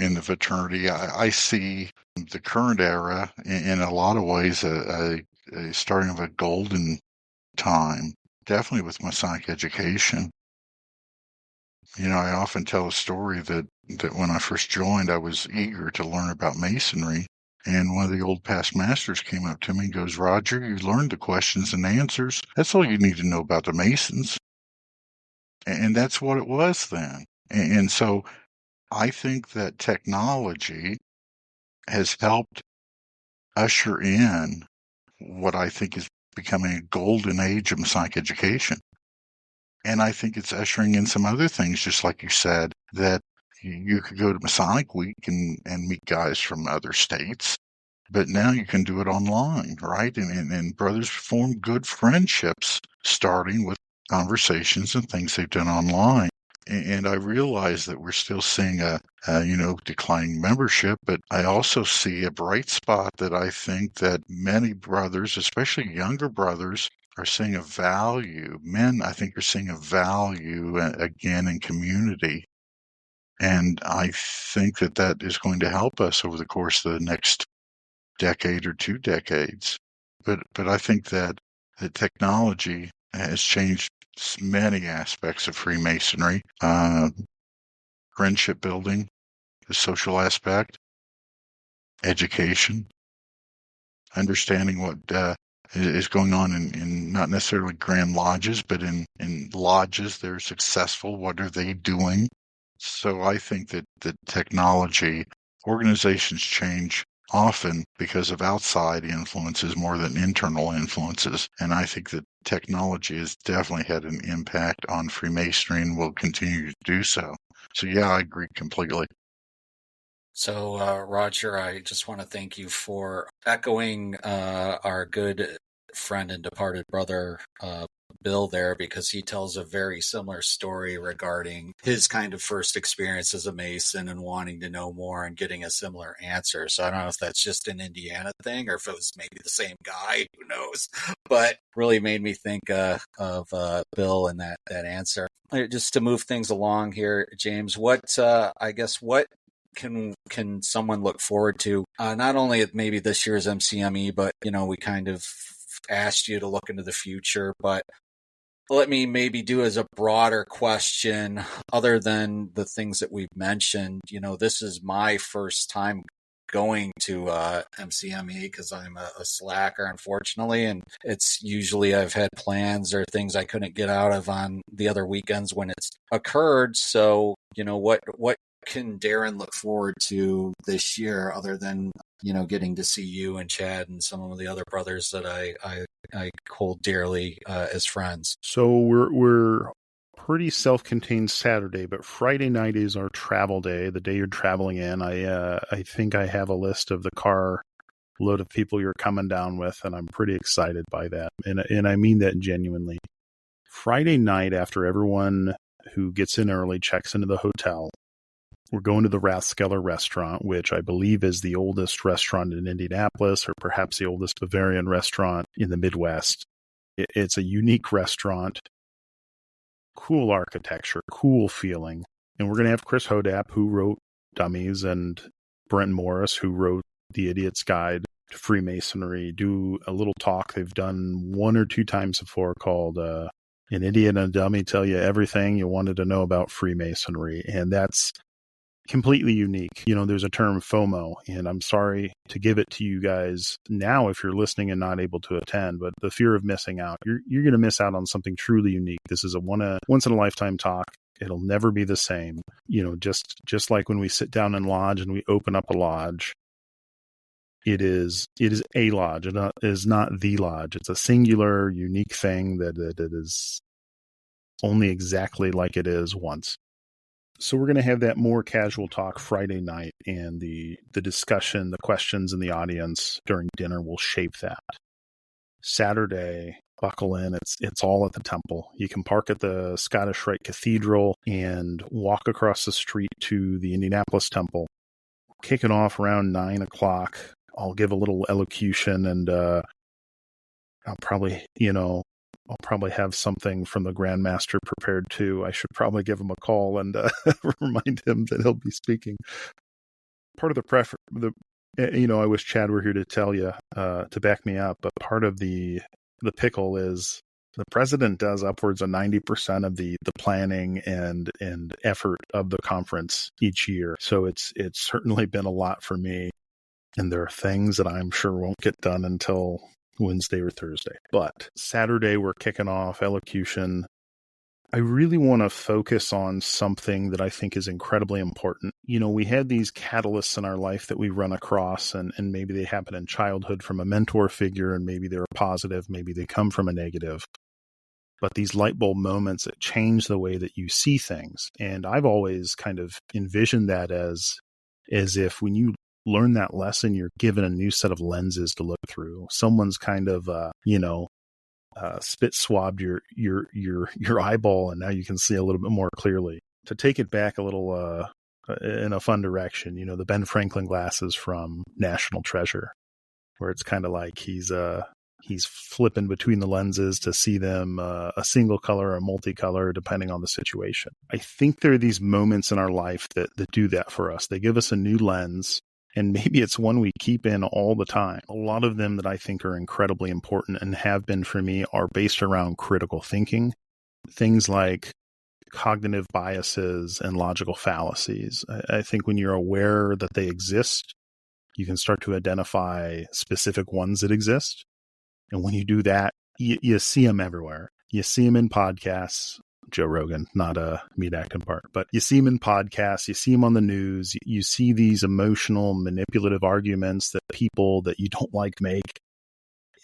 in the fraternity, I see the current era in a lot of ways a starting of a golden time, definitely with Masonic education. I often tell a story that when I first joined, I was eager to learn about Masonry. And one of the old past masters came up to me and goes, "Roger, you learned the questions and answers. That's all you need to know about the Masons." And that's what it was then. And so I think that technology has helped usher in what I think is becoming a golden age of Masonic education. And I think it's ushering in some other things, just like you said, that you could go to Masonic Week and meet guys from other states, but now you can do it online, right? And brothers form good friendships starting with conversations and things they've done online. And I realize that we're still seeing a declining membership, but I also see a bright spot that I think that many brothers, especially younger brothers, are seeing a value. Men, I think, are seeing a value again in community. And I think that is going to help us over the course of the next decade or 2 decades. But I think that the technology has changed many aspects of Freemasonry, friendship building, the social aspect, education, understanding what is going on in not necessarily grand lodges, but in lodges that are successful. What are they doing? So I think that the technology, organizations change often because of outside influences more than internal influences. And I think that technology has definitely had an impact on Freemasonry and will continue to do so. So yeah, I agree completely. So, Roger, I just want to thank you for echoing our good friend and departed brother, Bill, there, because he tells a very similar story regarding his kind of first experience as a Mason and wanting to know more and getting a similar answer. So I don't know if that's just an Indiana thing or if it was maybe the same guy, who knows, but really made me think of Bill and that answer. Just to move things along here, James, what can someone look forward to, not only at maybe this year's MCME, but, we kind of asked you to look into the future, but let me maybe do as a broader question, other than the things that we've mentioned. This is my first time going to MCME because I'm a slacker, unfortunately, and it's usually I've had plans or things I couldn't get out of on the other weekends when it's occurred. So, what can Darren look forward to this year other than, getting to see you and Chad and some of the other brothers that I hold dearly as friends? So we're pretty self-contained Saturday, but Friday night is our travel day, the day you're traveling in. I think I have a list of the car load of people you're coming down with, and I'm pretty excited by that. And I mean that genuinely. Friday night, after everyone who gets in early checks into the hotel, we're going to the Rathskeller restaurant, which I believe is the oldest restaurant in Indianapolis, or perhaps the oldest Bavarian restaurant in the Midwest. It's a unique restaurant, cool architecture, cool feeling. And we're going to have Chris Hodap, who wrote Dummies, and Brent Morris, who wrote The Idiot's Guide to Freemasonry, do a little talk they've done 1 or 2 times before called An Idiot and a Dummy Tell You Everything You Wanted to Know About Freemasonry. And that's completely unique. There's a term FOMO, and I'm sorry to give it to you guys now if you're listening and not able to attend, but the fear of missing out. You're going to miss out on something truly unique. This is a once in a lifetime talk. It'll never be the same. Just like when we sit down in lodge and we open up a lodge, it is a lodge. It is not the lodge. It's a singular, unique thing that is only exactly like it is once. So we're going to have that more casual talk Friday night, and the discussion, the questions in the audience during dinner will shape that. Saturday, buckle in. It's all at the temple. You can park at the Scottish Rite Cathedral and walk across the street to the Indianapolis Temple. Kick it off around 9 o'clock. I'll give a little elocution, and I'll probably have something from the Grand Master prepared too. I should probably give him a call and remind him that he'll be speaking. Part of I wish Chad were here to tell you, to back me up, but part of the pickle is the president does upwards of 90% of the planning and effort of the conference each year. So it's certainly been a lot for me. And there are things that I'm sure won't get done until Wednesday or Thursday. But Saturday, we're kicking off elocution. I really want to focus on something that I think is incredibly important. We had these catalysts in our life that we run across, and maybe they happen in childhood from a mentor figure, and maybe they're positive, maybe they come from a negative. But these light bulb moments that change the way that you see things. And I've always kind of envisioned that as if when you learn that lesson, you're given a new set of lenses to look through. Someone's kind of, spit swabbed your eyeball, and now you can see a little bit more clearly. To take it back a little in a fun direction, the Ben Franklin glasses from National Treasure, where it's kind of like he's flipping between the lenses to see them a single color or multicolor, depending on the situation. I think there are these moments in our life that do that for us. They give us a new lens. And maybe it's one we keep in all the time. A lot of them that I think are incredibly important and have been for me are based around critical thinking. Things like cognitive biases and logical fallacies. I think when you're aware that they exist, you can start to identify specific ones that exist. And when you do that, you see them everywhere. You see them in podcasts. Joe Rogan, not a meat acting part, but you see him in podcasts, you see him on the news, you see these emotional, manipulative arguments that people that you don't like make,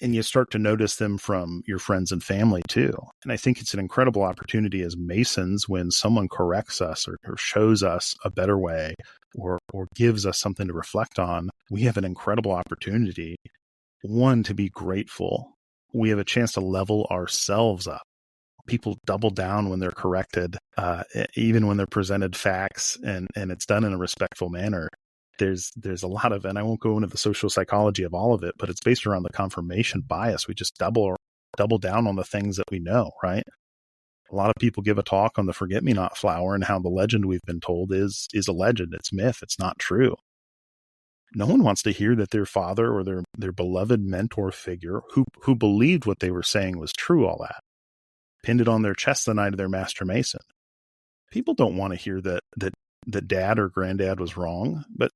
and you start to notice them from your friends and family too. And I think it's an incredible opportunity as Masons when someone corrects us or shows us a better way or gives us something to reflect on. We have an incredible opportunity, one, to be grateful. We have a chance to level ourselves up. People double down when they're corrected, even when they're presented facts, and it's done in a respectful manner. There's a lot of, and I won't go into the social psychology of all of it, but it's based around the confirmation bias. We just double down on the things that we know, right? A lot of people give a talk on the forget-me-not flower and how the legend we've been told is a legend. It's myth. It's not true. No one wants to hear that their father or their beloved mentor figure who believed what they were saying was true, all that, pinned it on their chest the night of their Master Mason. People don't want to hear that dad or granddad was wrong, but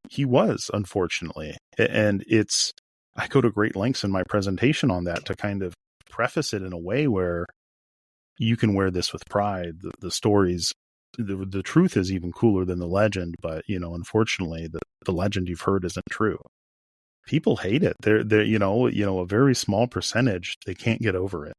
he was, unfortunately. And I go to great lengths in my presentation on that to kind of preface it in a way where you can wear this with pride. The stories, the truth is even cooler than the legend, but, unfortunately, the legend you've heard isn't true. People hate it. They're a very small percentage, they can't get over it.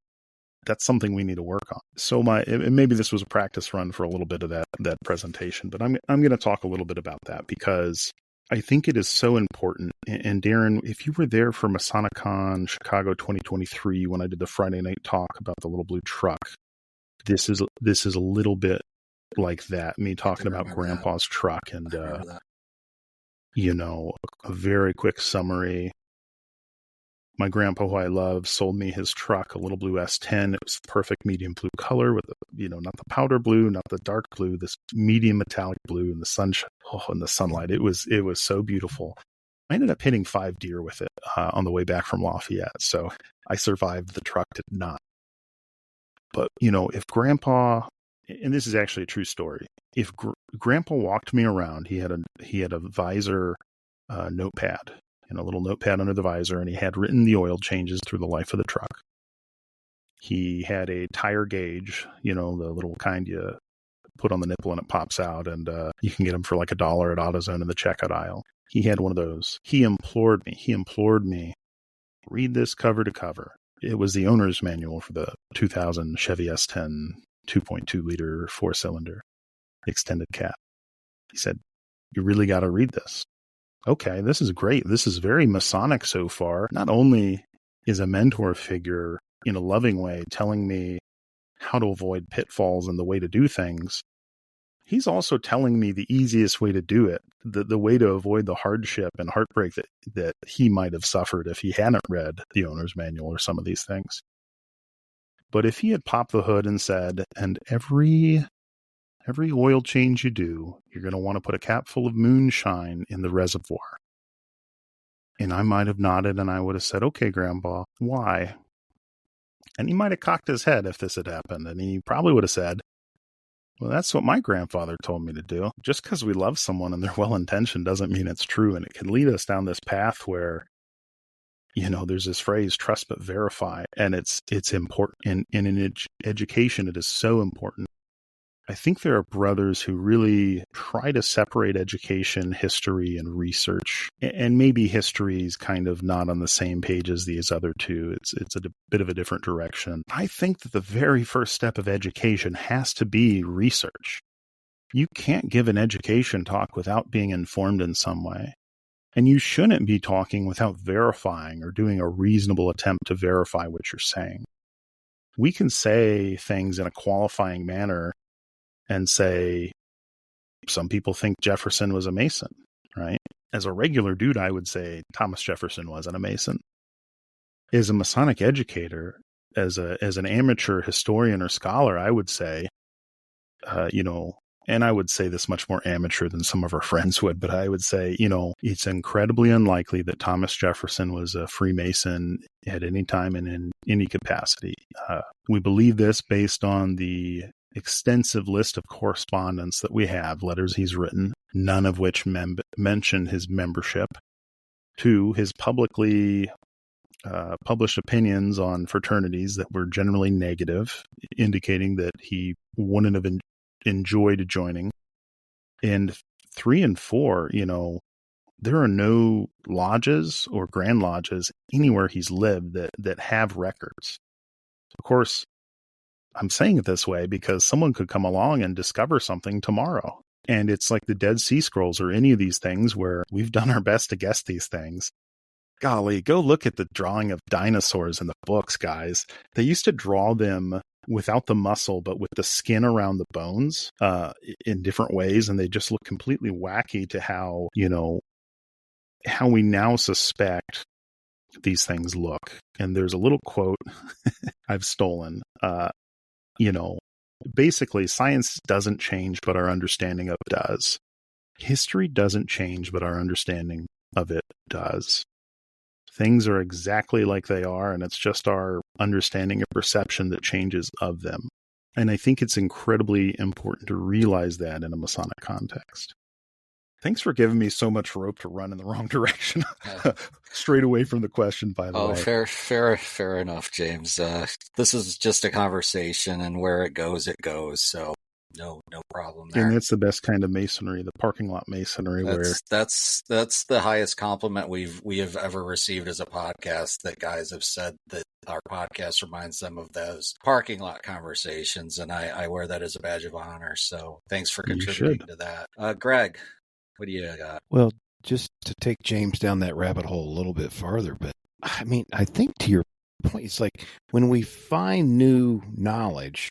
That's something we need to work on. So maybe this was a practice run for a little bit of that presentation, but I'm going to talk a little bit about that because I think it is so important. And Darren, if you were there for MasoniCon Chicago 2023, when I did the Friday night talk about the little blue truck, this is a little bit like that. Me talking about Grandpa's truck and, a very quick summary. My grandpa, who I love, sold me his truck, a little blue S10. It was the perfect medium blue color with, not the powder blue, not the dark blue, this medium metallic blue in the sunlight. It was so beautiful. I ended up hitting 5 deer with it on the way back from Lafayette. So I survived. The truck did not. But, if Grandpa, and this is actually a true story, if Grandpa walked me around, he had a visor notepad, and a little notepad under the visor, and he had written the oil changes through the life of the truck. He had a tire gauge, the little kind you put on the nipple and it pops out, and you can get them for like $1 at AutoZone in the checkout aisle. He had one of those. He implored me, read this cover to cover. It was the owner's manual for the 2000 Chevy S10 2.2 liter 4-cylinder extended cab. He said, you really got to read this. Okay, this is great. This is very Masonic so far. Not only is a mentor figure in a loving way telling me how to avoid pitfalls and the way to do things, he's also telling me the easiest way to do it, the way to avoid the hardship and heartbreak that he might have suffered if he hadn't read the owner's manual or some of these things. But if he had popped the hood and said, and every oil change you do, you're going to want to put a cap full of moonshine in the reservoir. And I might have nodded and I would have said, okay, Grandpa, why? And he might have cocked his head if this had happened. And he probably would have said, well, that's what my grandfather told me to do. Just because we love someone and they're well-intentioned doesn't mean it's true. And it can lead us down this path where, there's this phrase, trust but verify. And it's important. And in education, it is so important. I think there are brothers who really try to separate education, history, and research. And maybe history is kind of not on the same page as these other two. It's a bit of a different direction. I think that the very first step of education has to be research. You can't give an education talk without being informed in some way. And you shouldn't be talking without verifying or doing a reasonable attempt to verify what you're saying. We can say things in a qualifying manner and say, some people think Jefferson was a Mason, right? As a regular dude, I would say Thomas Jefferson wasn't a Mason. As a Masonic educator, as an amateur historian or scholar, I would say, and I would say this much more amateur than some of our friends would, but I would say, it's incredibly unlikely that Thomas Jefferson was a Freemason at any time and in any capacity. We believe this based on the extensive list of correspondence that we have, letters he's written, none of which mention his membership, 2, his publicly published opinions on fraternities that were generally negative, indicating that he wouldn't have enjoyed joining, and 3 and 4, there are no lodges or grand lodges anywhere he's lived that have records. Of course, I'm saying it this way because someone could come along and discover something tomorrow. And it's like the Dead Sea Scrolls or any of these things where we've done our best to guess these things. Golly, go look at the drawing of dinosaurs in the books, guys. They used to draw them without the muscle, but with the skin around the bones in different ways. And they just look completely wacky to how we now suspect these things look. And there's a little quote I've stolen. Basically, science doesn't change, but our understanding of it does. History doesn't change, but our understanding of it does. Things are exactly like they are, and it's just our understanding and perception that changes of them. And I think it's incredibly important to realize that in a Masonic context. Thanks for giving me so much rope to run in the wrong direction. Straight away from the question, by the way. Fair enough, James. This is just a conversation, and where it goes. So no problem there. And it's the best kind of masonry, the parking lot masonry. That's the highest compliment we have ever received as a podcast. That guys have said that our podcast reminds them of those parking lot conversations, and I wear that as a badge of honor. So thanks for contributing to that, Greg. What do you got? Well, just to take James down that rabbit hole a little bit farther, but I mean, I think to your point, it's like when we find new knowledge,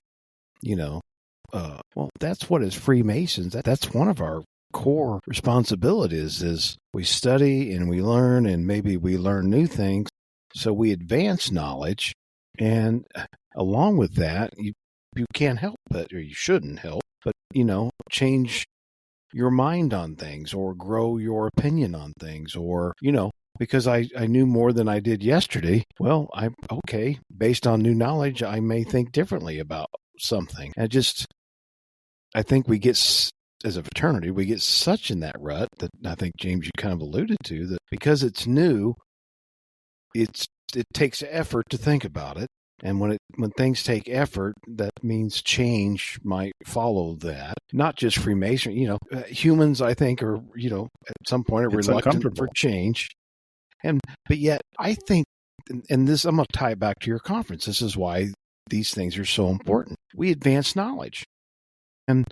well, that's what as Freemasons, that's one of our core responsibilities is we study and we learn, and maybe we learn new things. So we advance knowledge, and along with that, you can't help but, or you shouldn't help, but, change your mind on things or grow your opinion on things, or, because I knew more than I did yesterday. Well, based on new knowledge, I may think differently about something. I think we get, as a fraternity, we get such in that rut that I think, James, you kind of alluded to, that because it's new, it takes effort to think about it. And when things take effort, that means change might follow that. Not just Freemason, humans, I think, are, at some point are reluctant for change. But yet I think, and this, I'm going to tie it back to your conference. This is why these things are so important. We advance knowledge. And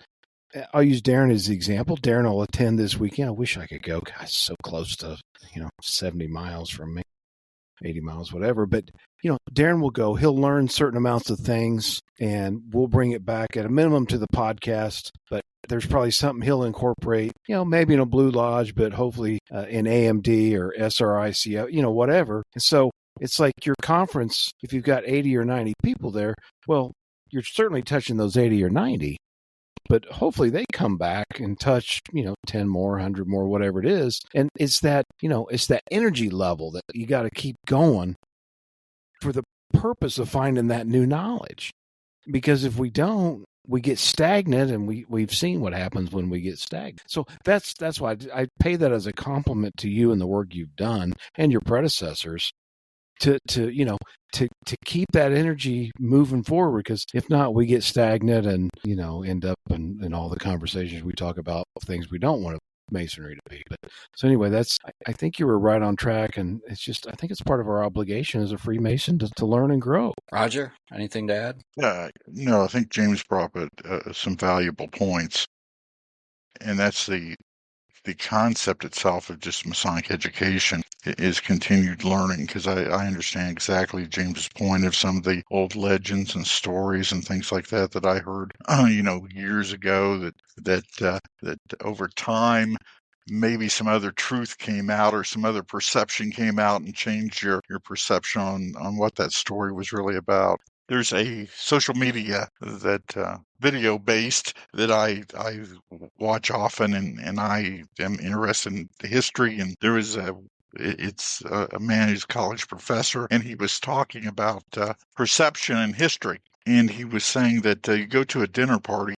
I'll use Darren as the example. Darren will attend this weekend. I wish I could go. Gosh, so close to, 70 miles from me. 80 miles, whatever. But, Darren will go. He'll learn certain amounts of things, and we'll bring it back at a minimum to the podcast. But there's probably something he'll incorporate, maybe in a Blue Lodge, but hopefully in AMD or SRICO, whatever. And so it's like your conference, if you've got 80 or 90 people there, well, you're certainly touching those 80 or 90. But hopefully they come back and touch, 10 more, 100 more, whatever it is. And it's that, it's that energy level that you got to keep going for the purpose of finding that new knowledge. Because if we don't, we get stagnant, and we've seen what happens when we get stagnant. So that's why I pay that as a compliment to you and the work you've done and your predecessors to keep that energy moving forward, because if not, we get stagnant and, end up in all the conversations we talk about things we don't want Masonry to be. But so anyway, I think you were right on track, and I think it's part of our obligation as a Freemason to learn and grow. Roger, anything to add? No, I think James brought up some valuable points, and that's the concept itself of just Masonic education is continued learning, because I understand exactly James's point of some of the old legends and stories and things like that I heard, years ago, that over time, maybe some other truth came out or some other perception came out and changed your perception on what that story was really about. There's a social media that video based that I watch often, and I am interested in the history. And there was it's a man who's a college professor, and he was talking about perception and history. And he was saying that you go to a dinner party,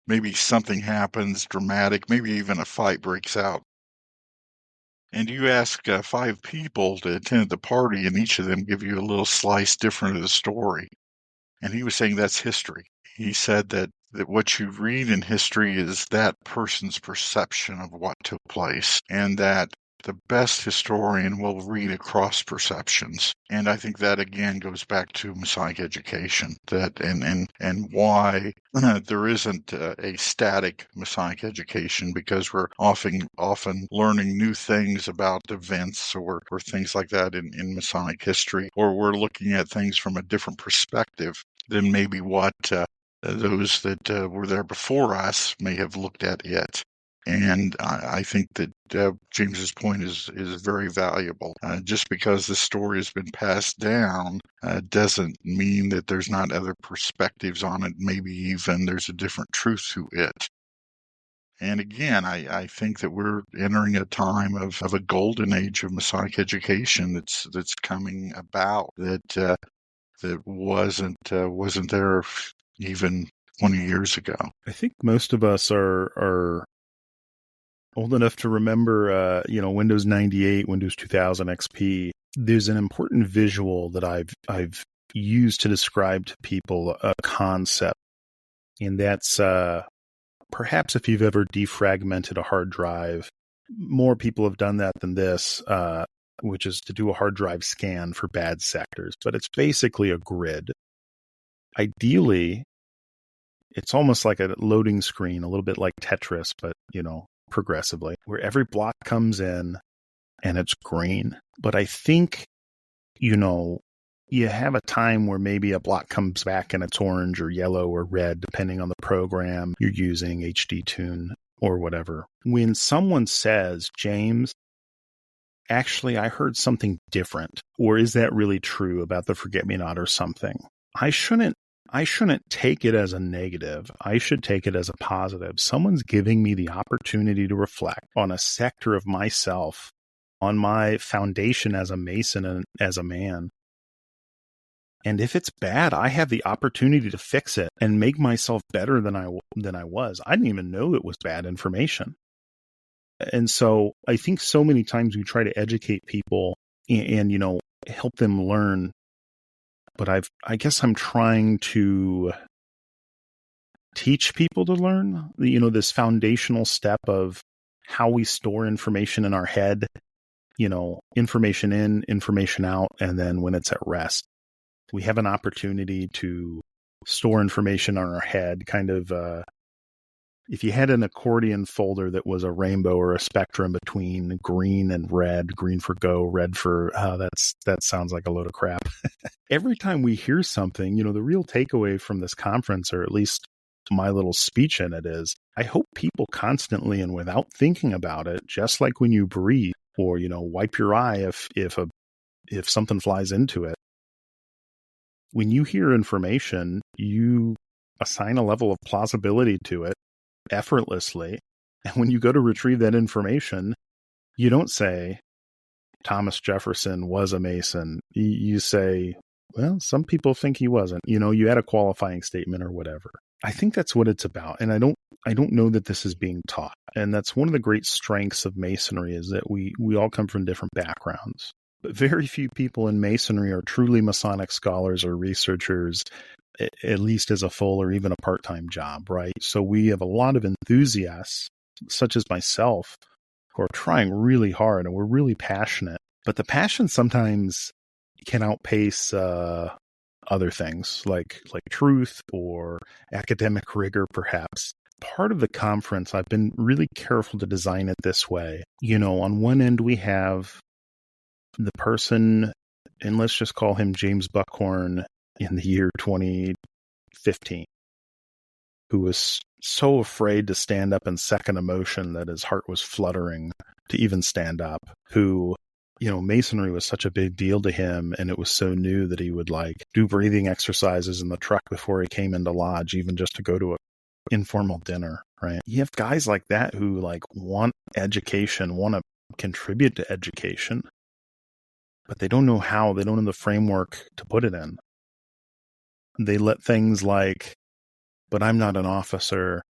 maybe something happens dramatic, maybe even a fight breaks out. And you ask 5 people to attend the party, and each of them give you a little slice different of the story. And he was saying that's history. He said that what you read in history is that person's perception of what took place, and that the best historian will read across perceptions. And I think that again goes back to Masonic education, that and why there isn't a static Masonic education, because we're often learning new things about events or things like that in Masonic history, or we're looking at things from a different perspective than maybe what those that were there before us may have looked at it. And I think that James's point is very valuable. Just because the story has been passed down doesn't mean that there's not other perspectives on it. Maybe even there's a different truth to it. And again, I think that we're entering a time of a golden age of Masonic education that's coming about that wasn't there even 20 years ago. I think most of us are old enough to remember, Windows 98, Windows 2000 XP, there's an important visual that I've used to describe to people a concept. And that's perhaps if you've ever defragmented a hard drive, more people have done that than this, which is to do a hard drive scan for bad sectors. But it's basically a grid. Ideally, it's almost like a loading screen, a little bit like Tetris, but, progressively, where every block comes in and it's green. But I think, you have a time where maybe a block comes back and it's orange or yellow or red, depending on the program you're using, HD Tune or whatever. When someone says, James, actually, I heard something different, or is that really true about the forget-me-not or something? I shouldn't take it as a negative. I should take it as a positive. Someone's giving me the opportunity to reflect on a sector of myself, on my foundation as a Mason and as a man. And if it's bad, I have the opportunity to fix it and make myself better than I was. I didn't even know it was bad information. And so I think so many times we try to educate people and help them learn. But I guess I'm trying to teach people to learn, this foundational step of how we store information in our head, information in, information out, and then when it's at rest. We have an opportunity to store information on our head, kind of, if you had an accordion folder that was a rainbow or a spectrum between green and red, green for go, red for, that sounds like a load of crap. Every time we hear something, the real takeaway from this conference, or at least my little speech in it, is I hope people constantly and without thinking about it, just like when you breathe or, wipe your eye if something flies into it. When you hear information, you assign a level of plausibility to it effortlessly. And when you go to retrieve that information, you don't say, Thomas Jefferson was a Mason. You say, well, some people think he wasn't. You add a qualifying statement or whatever. I think that's what it's about. And I don't know that this is being taught. And that's one of the great strengths of Masonry, is that we all come from different backgrounds. But very few people in Masonry are truly Masonic scholars or researchers, at least as a full or even a part-time job, right? So we have a lot of enthusiasts, such as myself, who are trying really hard, and we're really passionate. But the passion sometimes can outpace other things, like truth or academic rigor, perhaps. Part of the conference, I've been really careful to design it this way. On one end, we have the person, and let's just call him James Buckhorn in the year 2015, who was so afraid to stand up in second emotion that his heart was fluttering to even stand up, who, Masonry was such a big deal to him, and it was so new that he would do breathing exercises in the truck before he came into lodge, even just to go to an informal dinner, right? You have guys like that who want education, want to contribute to education, but they don't know how. They don't know the framework to put it in. They let things like, but I'm not an officer,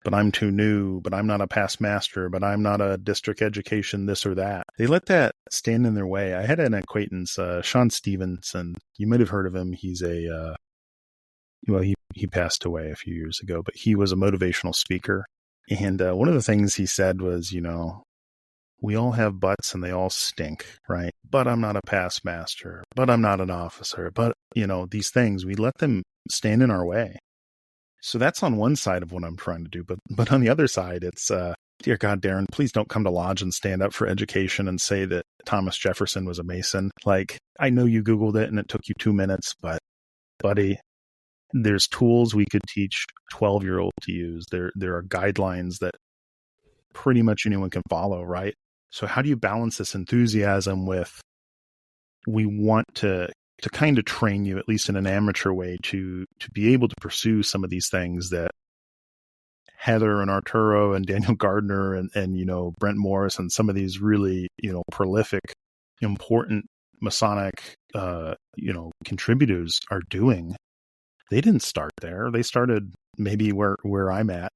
but I'm too new, but I'm not a past master, but I'm not a district education, this or that. They let that stand in their way. I had an acquaintance, Sean Stevenson. You might have heard of him. He's he passed away a few years ago, but he was a motivational speaker. And one of the things he said was, we all have butts and they all stink, right? But I'm not a past master, but I'm not an officer, but, these things, we let them stand in our way. So that's on one side of what I'm trying to do. But on the other side, it's, dear God, Darren, please don't come to lodge and stand up for education and say that Thomas Jefferson was a Mason. I know you Googled it and it took you 2 minutes, but buddy, there's tools we could teach 12-year-olds to use. There are guidelines that pretty much anyone can follow, right? So how do you balance this enthusiasm with, we want to kind of train you, at least in an amateur way, to be able to pursue some of these things that Heather and Arturo and Daniel Gardner and Brent Morris and some of these really, prolific, important Masonic, contributors are doing. They didn't start there. They started maybe where I'm at,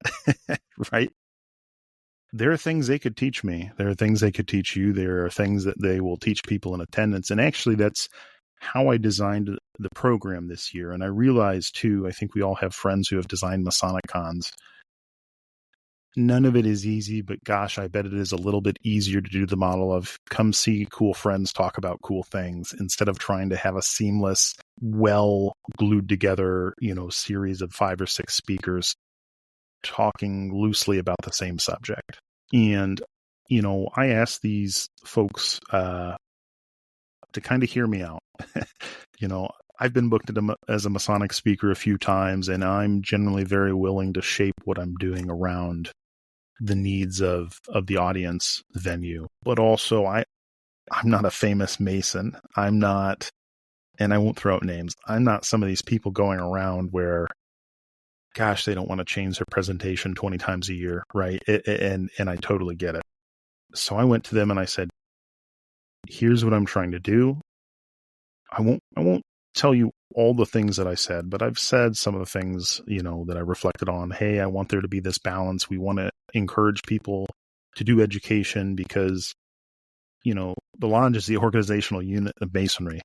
right? there are things they could teach me. There are things they could teach you. There are things that they will teach people in attendance. And actually, that's how I designed the program this year. And I realized, too, I think we all have friends who have designed Masonic cons. None of it is easy, but gosh, I bet it is a little bit easier to do the model of come see cool friends talk about cool things instead of trying to have a seamless, well glued together, series of 5 or 6 speakers talking loosely about the same subject. And, I asked these folks to kind of hear me out. I've been booked as a Masonic speaker a few times, and I'm generally very willing to shape what I'm doing around the needs of the audience venue. But also, I'm not a famous Mason. I'm not, and I won't throw out names, I'm not some of these people going around where, gosh, they don't want to change their presentation 20 times a year, right? And I totally get it. So I went to them and I said, here's what I'm trying to do. I won't tell you all the things that I said, but I've said some of the things, that I reflected on. Hey, I want there to be this balance. We want to encourage people to do education because, the lodge is the organizational unit of Masonry.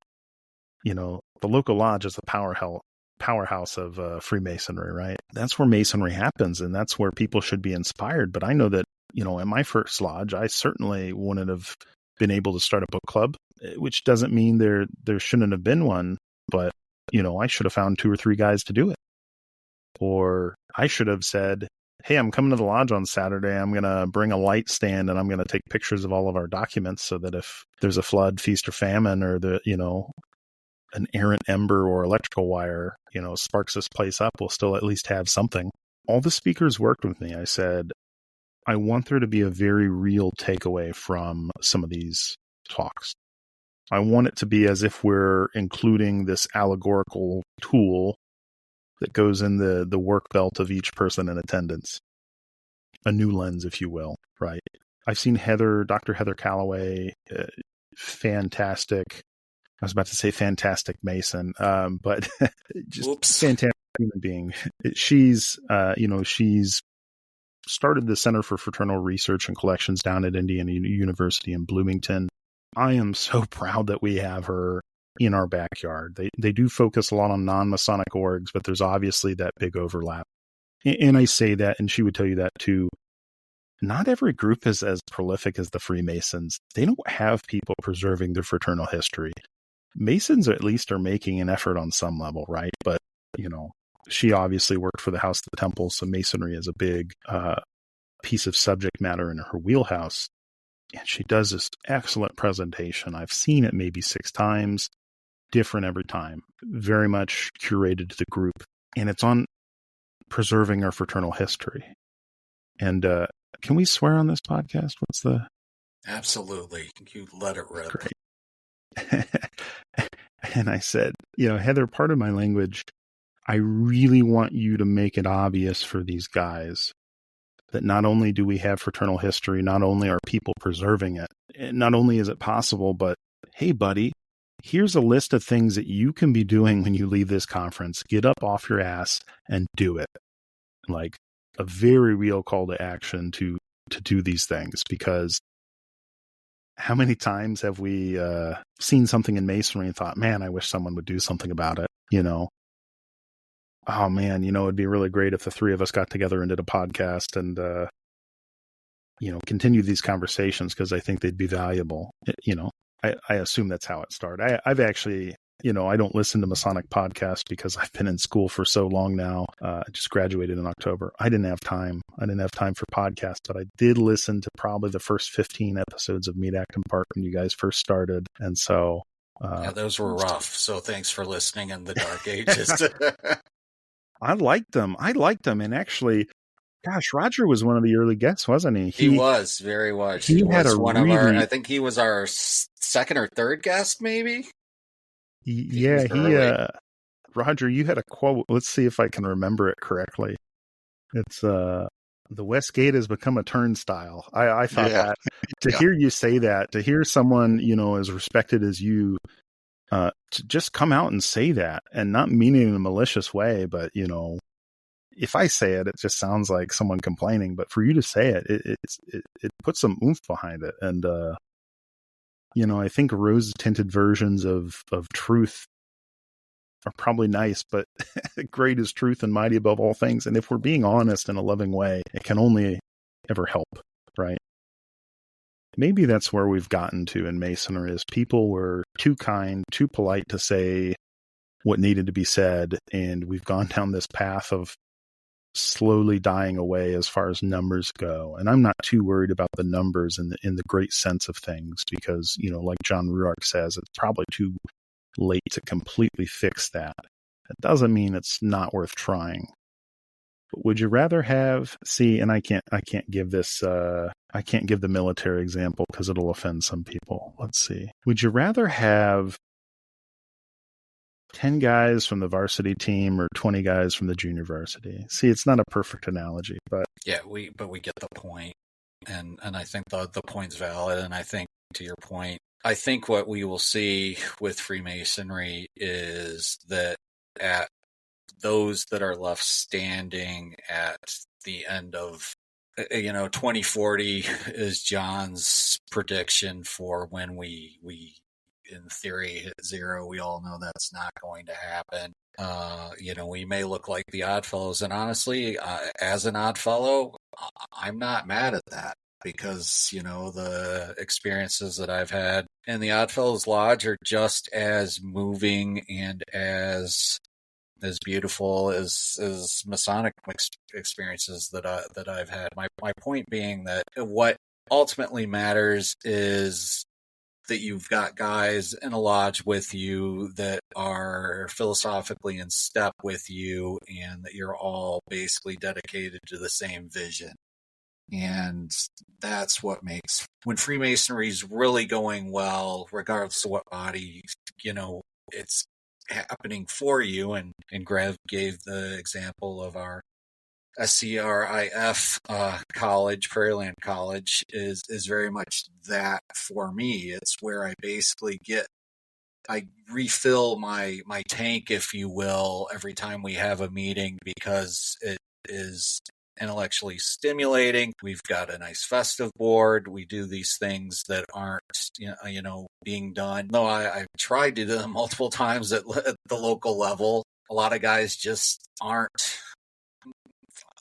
The local lodge is the powerhouse of Freemasonry, right? That's where Masonry happens, and that's where people should be inspired. But I know that, in my first lodge, I certainly wouldn't have been able to start a book club, which doesn't mean there shouldn't have been one, but, I should have found 2 or 3 guys to do it. Or I should have said, hey, I'm coming to the lodge on Saturday. I'm going to bring a light stand and I'm going to take pictures of all of our documents so that if there's a flood, feast, or famine, or an errant ember or electrical wire, sparks this place up, we'll still at least have something. All the speakers worked with me. I said, I want there to be a very real takeaway from some of these talks. I want it to be as if we're including this allegorical tool that goes in the work belt of each person in attendance. A new lens, if you will, right? I've seen Dr. Heather Calloway, fantastic. I was about to say fantastic Mason, but just fantastic human being. She's started the Center for Fraternal Research and Collections down at Indiana University in Bloomington. I am so proud that we have her in our backyard. They do focus a lot on non-Masonic orgs, but there's obviously that big overlap. And I say that, and she would tell you that too. Not every group is as prolific as the Freemasons. They don't have people preserving their fraternal history. Masons at least are making an effort on some level, right? But, she obviously worked for the House of the Temple, so Masonry is a big piece of subject matter in her wheelhouse. And she does this excellent presentation. I've seen it maybe 6 times, different every time, very much curated to the group. And it's on preserving our fraternal history. And can we swear on this podcast? What's the... Absolutely. You let it rip. Great. And I said, Heather, part of my language, I really want you to make it obvious for these guys that not only do we have fraternal history, not only are people preserving it, and not only is it possible, but hey, buddy, here's a list of things that you can be doing when you leave this conference. Get up off your ass and do it. Like a very real call to action to do these things, because how many times have we seen something in Masonry and thought, man, I wish someone would do something about it, Oh man, it'd be really great if the 3 of us got together and did a podcast and, continue these conversations, because I think they'd be valuable. I assume that's how it started. I've actually, I don't listen to Masonic podcasts because I've been in school for so long now. I just graduated in October. I didn't have time. I didn't have time for podcasts, but I did listen to probably the first 15 episodes of Meet, Act, and Part when you guys first started. And so... yeah, those were rough. So thanks for listening in the dark ages. I liked them. And actually, gosh, Roger was one of the early guests, wasn't he? He was very much. He was one of our, I think he was our 2nd or 3rd guest, maybe. Yeah, Roger, you had a quote. Let's see if I can remember it correctly. It's, the West Gate has become a turnstile. I thought that to hear you say that, to hear someone, as respected as you, to just come out and say that, and not meaning in a malicious way, but, if I say it, it just sounds like someone complaining. But for you to say it, it puts some oomph behind it. And I think rose-tinted versions of truth are probably nice, but great is truth and mighty above all things. And if we're being honest in a loving way, it can only ever help, right? Maybe that's where we've gotten to in Masonry, is people were too kind, too polite to say what needed to be said, and we've gone down this path of slowly dying away as far as numbers go. And I'm not too worried about the numbers in the great sense of things, because, like John Ruark says, it's probably too late to completely fix that. It doesn't mean it's not worth trying. But would you rather have, and I can't give this, I can't give the military example because it'll offend some people. Let's see. Would you rather have 10 guys from the varsity team or 20 guys from the junior varsity? See, it's not a perfect analogy, but yeah, we get the point. And I think the point's valid. And I think, to your point, I think what we will see with Freemasonry is that at those that are left standing at the end of 2040 is John's prediction for when we in theory hit zero. We all know that's not going to happen. We may look like the Oddfellows, and honestly, as an Oddfellow, I'm not mad at that, because the experiences that I've had in the Oddfellows Lodge are just as moving and as beautiful as Masonic experiences that I've had. My point being that what ultimately matters is that you've got guys in a lodge with you that are philosophically in step with you, and that you're all basically dedicated to the same vision. And that's what makes, when Freemasonry is really going well, regardless of what body, it's happening for you. And Grev gave the example of our SCRIF college, Prairieland College, is very much that for me. It's where I basically I refill my tank, if you will, every time we have a meeting, because it is intellectually stimulating. We've got a nice festive board. We do these things that aren't, being done. Though I've tried to do them multiple times at the local level. A lot of guys just aren't.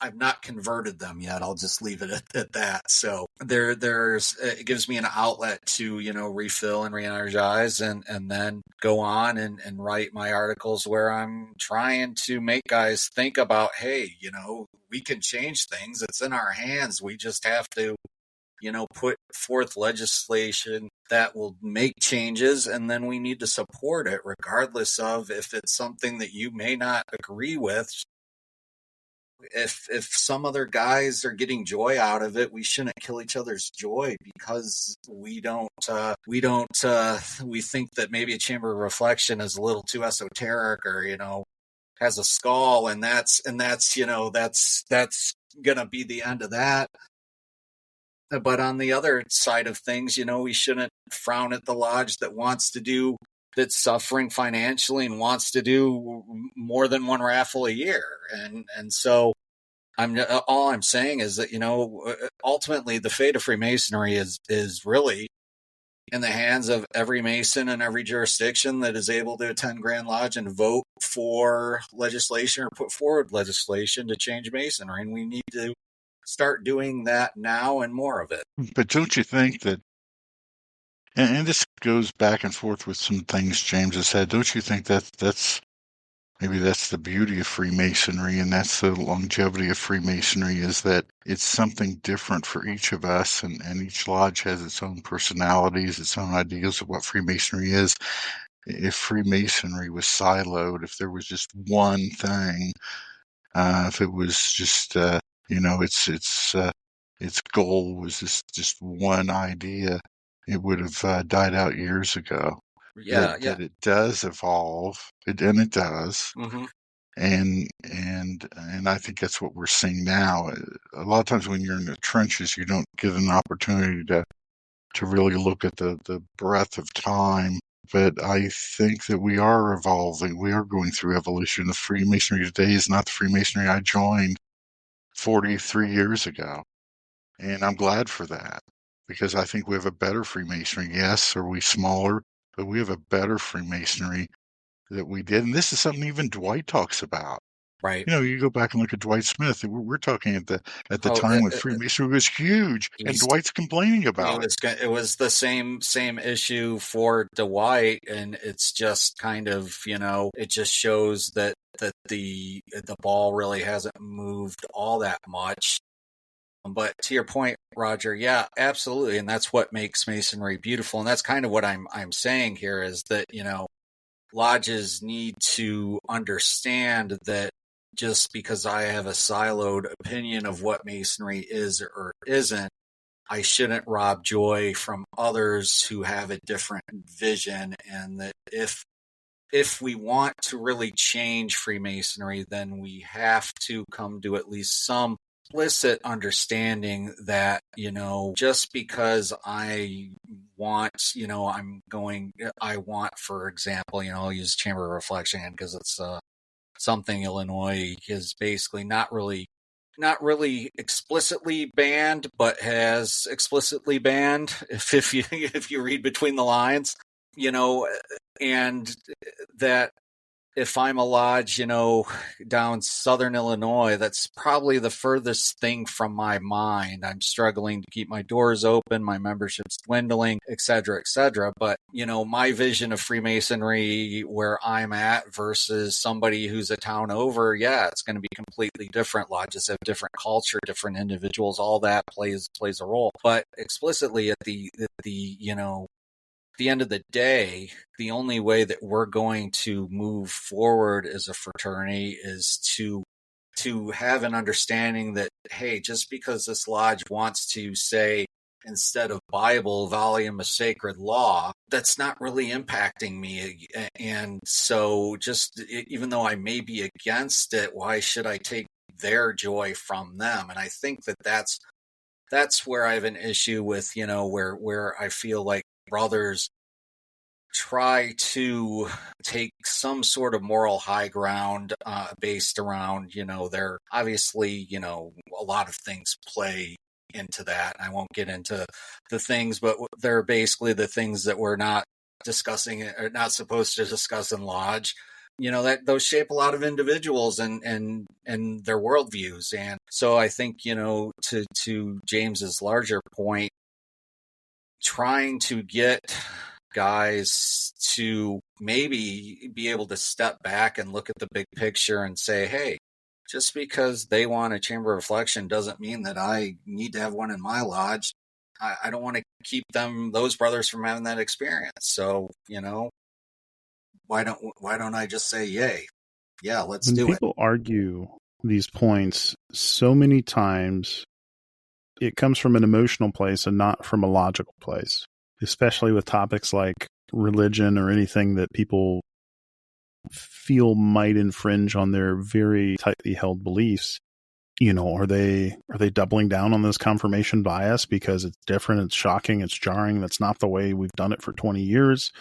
I've not converted them yet. I'll just leave it at that. So it gives me an outlet to, refill and re-energize, and then go on and write my articles where I'm trying to make guys think about, hey, we can change things. It's in our hands. We just have to, put forth legislation that will make changes, and then we need to support it, regardless of if it's something that you may not agree with. If some other guys are getting joy out of it, we shouldn't kill each other's joy because we think that maybe a chamber of reflection is a little too esoteric, or has a skull, and that's gonna be the end of that. But on the other side of things, we shouldn't frown at the lodge that's suffering financially and wants to do more than one raffle a year. And so all I'm saying is that, ultimately the fate of Freemasonry is really in the hands of every Mason in every jurisdiction that is able to attend Grand Lodge and vote for legislation or put forward legislation to change Masonry. And we need to start doing that now, and more of it. But don't you think that, and this goes back and forth with some things James has said, don't you think that maybe that's the beauty of Freemasonry, and that's the longevity of Freemasonry, is that it's something different for each of us, and each lodge has its own personalities, its own ideas of what Freemasonry is. If Freemasonry was siloed, if there was just one thing, if it was just its goal was just one idea, it would have died out years ago. Yeah. That it does evolve, and it does. Mm-hmm. And I think that's what we're seeing now. A lot of times when you're in the trenches, you don't get an opportunity to really look at the breadth of time but I think that we are evolving. We are going through evolution. The Freemasonry today is not the Freemasonry I joined 43 years ago. And I'm glad for that, because I think we have a better Freemasonry. Yes, are we smaller, but we have a better Freemasonry that we did. And this is something even Dwight talks about. Right. You go back and look at Dwight Smith. We're talking at the Oh, time when Freemasonry was huge, and Dwight's complaining about it. It was the same issue for Dwight, and it's just kind of, it just shows that the ball really hasn't moved all that much. But to your point, Roger, yeah, absolutely, and that's what makes Masonry beautiful, and that's kind of what I'm saying here is that lodges need to understand that just because I have a siloed opinion of what Masonry is or isn't, I shouldn't rob joy from others who have a different vision, and that if we want to really change Freemasonry, then we have to come to at least some implicit understanding that, just because I want, for example, I'll use Chamber of Reflection because it's something Illinois is basically not really explicitly banned, but has explicitly banned if you read between the lines, and that if I'm a lodge, down Southern Illinois, that's probably the furthest thing from my mind. I'm struggling to keep my doors open, my membership's dwindling, et cetera, but, my vision of Freemasonry where I'm at versus somebody who's a town over, yeah, it's going to be completely different. Lodges have different culture, different individuals, all that plays a role. But explicitly at the end of the day, the only way that we're going to move forward as a fraternity is to have an understanding that, hey, just because this lodge wants to say, instead of Bible, volume of sacred law, that's not really impacting me. And so just, even though I may be against it, why should I take their joy from them? And I think that that's where I have an issue with, where I feel like brothers try to take some sort of moral high ground based around, they're obviously, a lot of things play into that. I won't get into the things, but they're basically the things that we're not discussing or not supposed to discuss in lodge. That those shape a lot of individuals and their worldviews. And so I think, to James's larger point, trying to get guys to maybe be able to step back and look at the big picture and say, hey, just because they want a Chamber of Reflection doesn't mean that I need to have one in my lodge. I don't want to keep those brothers from having that experience. So, why don't I just say, yay? Yeah, let's do it. When people argue these points so many times, it comes from an emotional place and not from a logical place, especially with topics like religion or anything that people feel might infringe on their very tightly held beliefs. Are they doubling down on this confirmation bias because it's different, it's shocking, it's jarring, that's not the way we've done it for 20 years,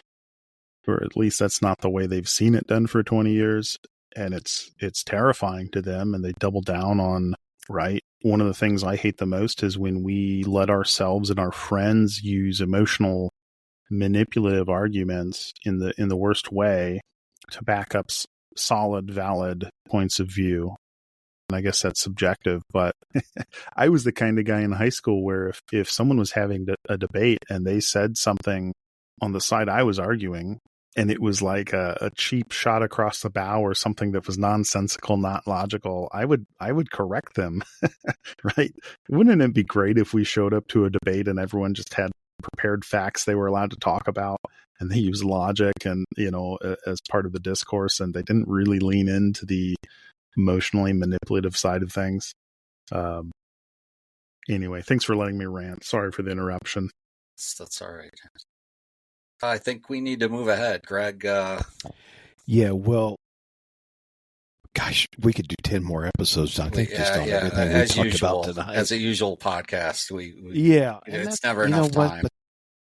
or at least that's not the way they've seen it done for 20 years, and it's terrifying to them, and they double down on right. One of the things I hate the most is when we let ourselves and our friends use emotional, manipulative arguments in the worst way to back up solid, valid points of view. And I guess that's subjective, but I was the kind of guy in high school where if someone was having a debate and they said something on the side I was arguing, and it was like a cheap shot across the bow or something that was nonsensical, not logical, I would correct them, right? Wouldn't it be great if we showed up to a debate and everyone just had prepared facts they were allowed to talk about, and they used logic and, as part of the discourse, and they didn't really lean into the emotionally manipulative side of things. Anyway, thanks for letting me rant. Sorry for the interruption. That's all right. I think we need to move ahead, Greg. Yeah, well, gosh, we could do 10 more episodes, I think, just on everything we talked about tonight. As a usual podcast, we yeah, it's never enough time. But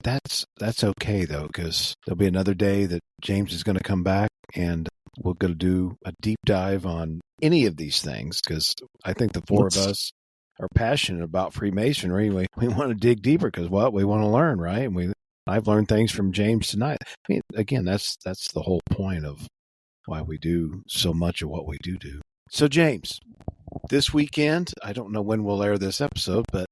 that's okay though, because there'll be another day that James is going to come back and we're going to do a deep dive on any of these things, because I think the four of us are passionate about Freemasonry. We want to dig deeper because we want to learn, right? And I've learned things from James tonight. I mean, again, that's the whole point of why we do so much of what we do. So, James, this weekend, I don't know when we'll air this episode, but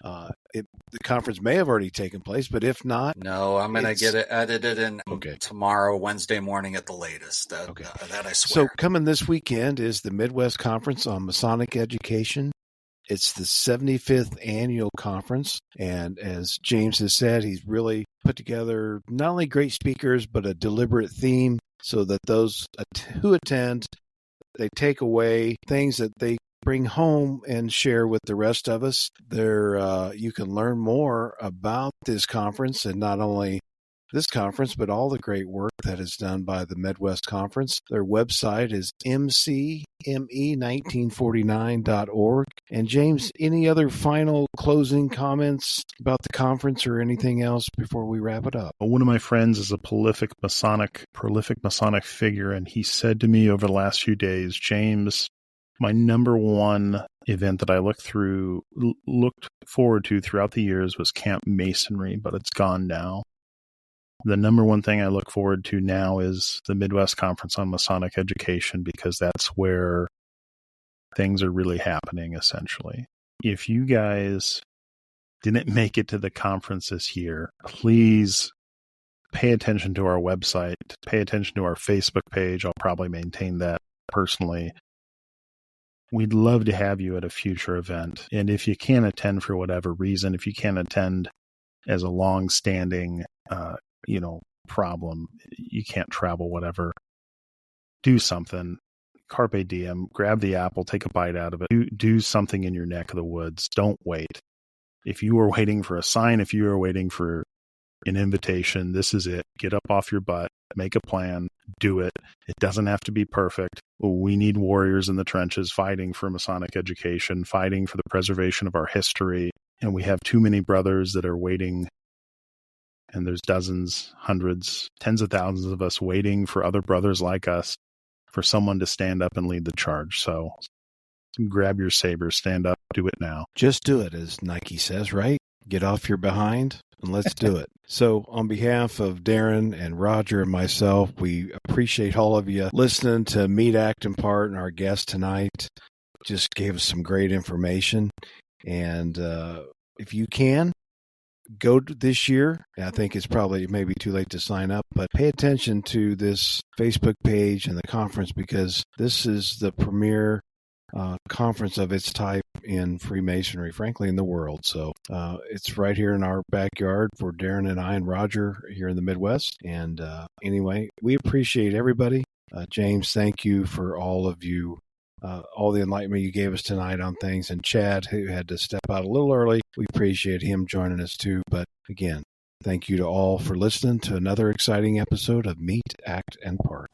the conference may have already taken place, but if not... No, I'm going to get it edited in tomorrow, Wednesday morning at the latest. That I swear. So coming this weekend is the Midwest Conference on Masonic Education. It's the 75th annual conference, and as James has said, he's really put together not only great speakers, but a deliberate theme so that those who attend, they take away things that they bring home and share with the rest of us. You can learn more about this conference, and not only this conference, but all the great work that is done by the Midwest Conference. Their website is mcme1949.org. And James, any other final closing comments about the conference or anything else before we wrap it up? One of my friends is a prolific Masonic figure, and he said to me over the last few days, James, my number one event that I looked forward to throughout the years was Camp Masonry, but it's gone now. The number one thing I look forward to now is the Midwest Conference on Masonic Education, because that's where things are really happening, essentially. If you guys didn't make it to the conference this year, please pay attention to our website, pay attention to our Facebook page. I'll probably maintain that personally. We'd love to have you at a future event. And if you can't attend for whatever reason, if you can't attend as a long-standing problem, you can't travel, whatever, do something. Carpe diem, grab the apple, take a bite out of it. Do something in your neck of the woods. Don't wait. If you are waiting for a sign, if you are waiting for an invitation, this is it. Get up off your butt, make a plan, do it. It doesn't have to be perfect. We need warriors in the trenches fighting for Masonic education, fighting for the preservation of our history. And we have too many brothers that are waiting. And there's dozens, hundreds, tens of thousands of us waiting for other brothers like us, for someone to stand up and lead the charge. So grab your saber, stand up, do it now. Just do it, as Nike says, right? Get off your behind and let's do it. So on behalf of Darren and Roger and myself, we appreciate all of you listening to Meet, Act, and Part, and our guest tonight just gave us some great information. And if you can, go this year. I think it's probably maybe too late to sign up, but pay attention to this Facebook page and the conference, because this is the premier conference of its type in Freemasonry, frankly, in the world. So it's right here in our backyard for Darren and I and Roger here in the Midwest. And anyway, we appreciate everybody. James, thank you for all of you. All the enlightenment you gave us tonight on things, and Chad, who had to step out a little early. We appreciate him joining us too. But again, thank you to all for listening to another exciting episode of Meet, Act, and Part.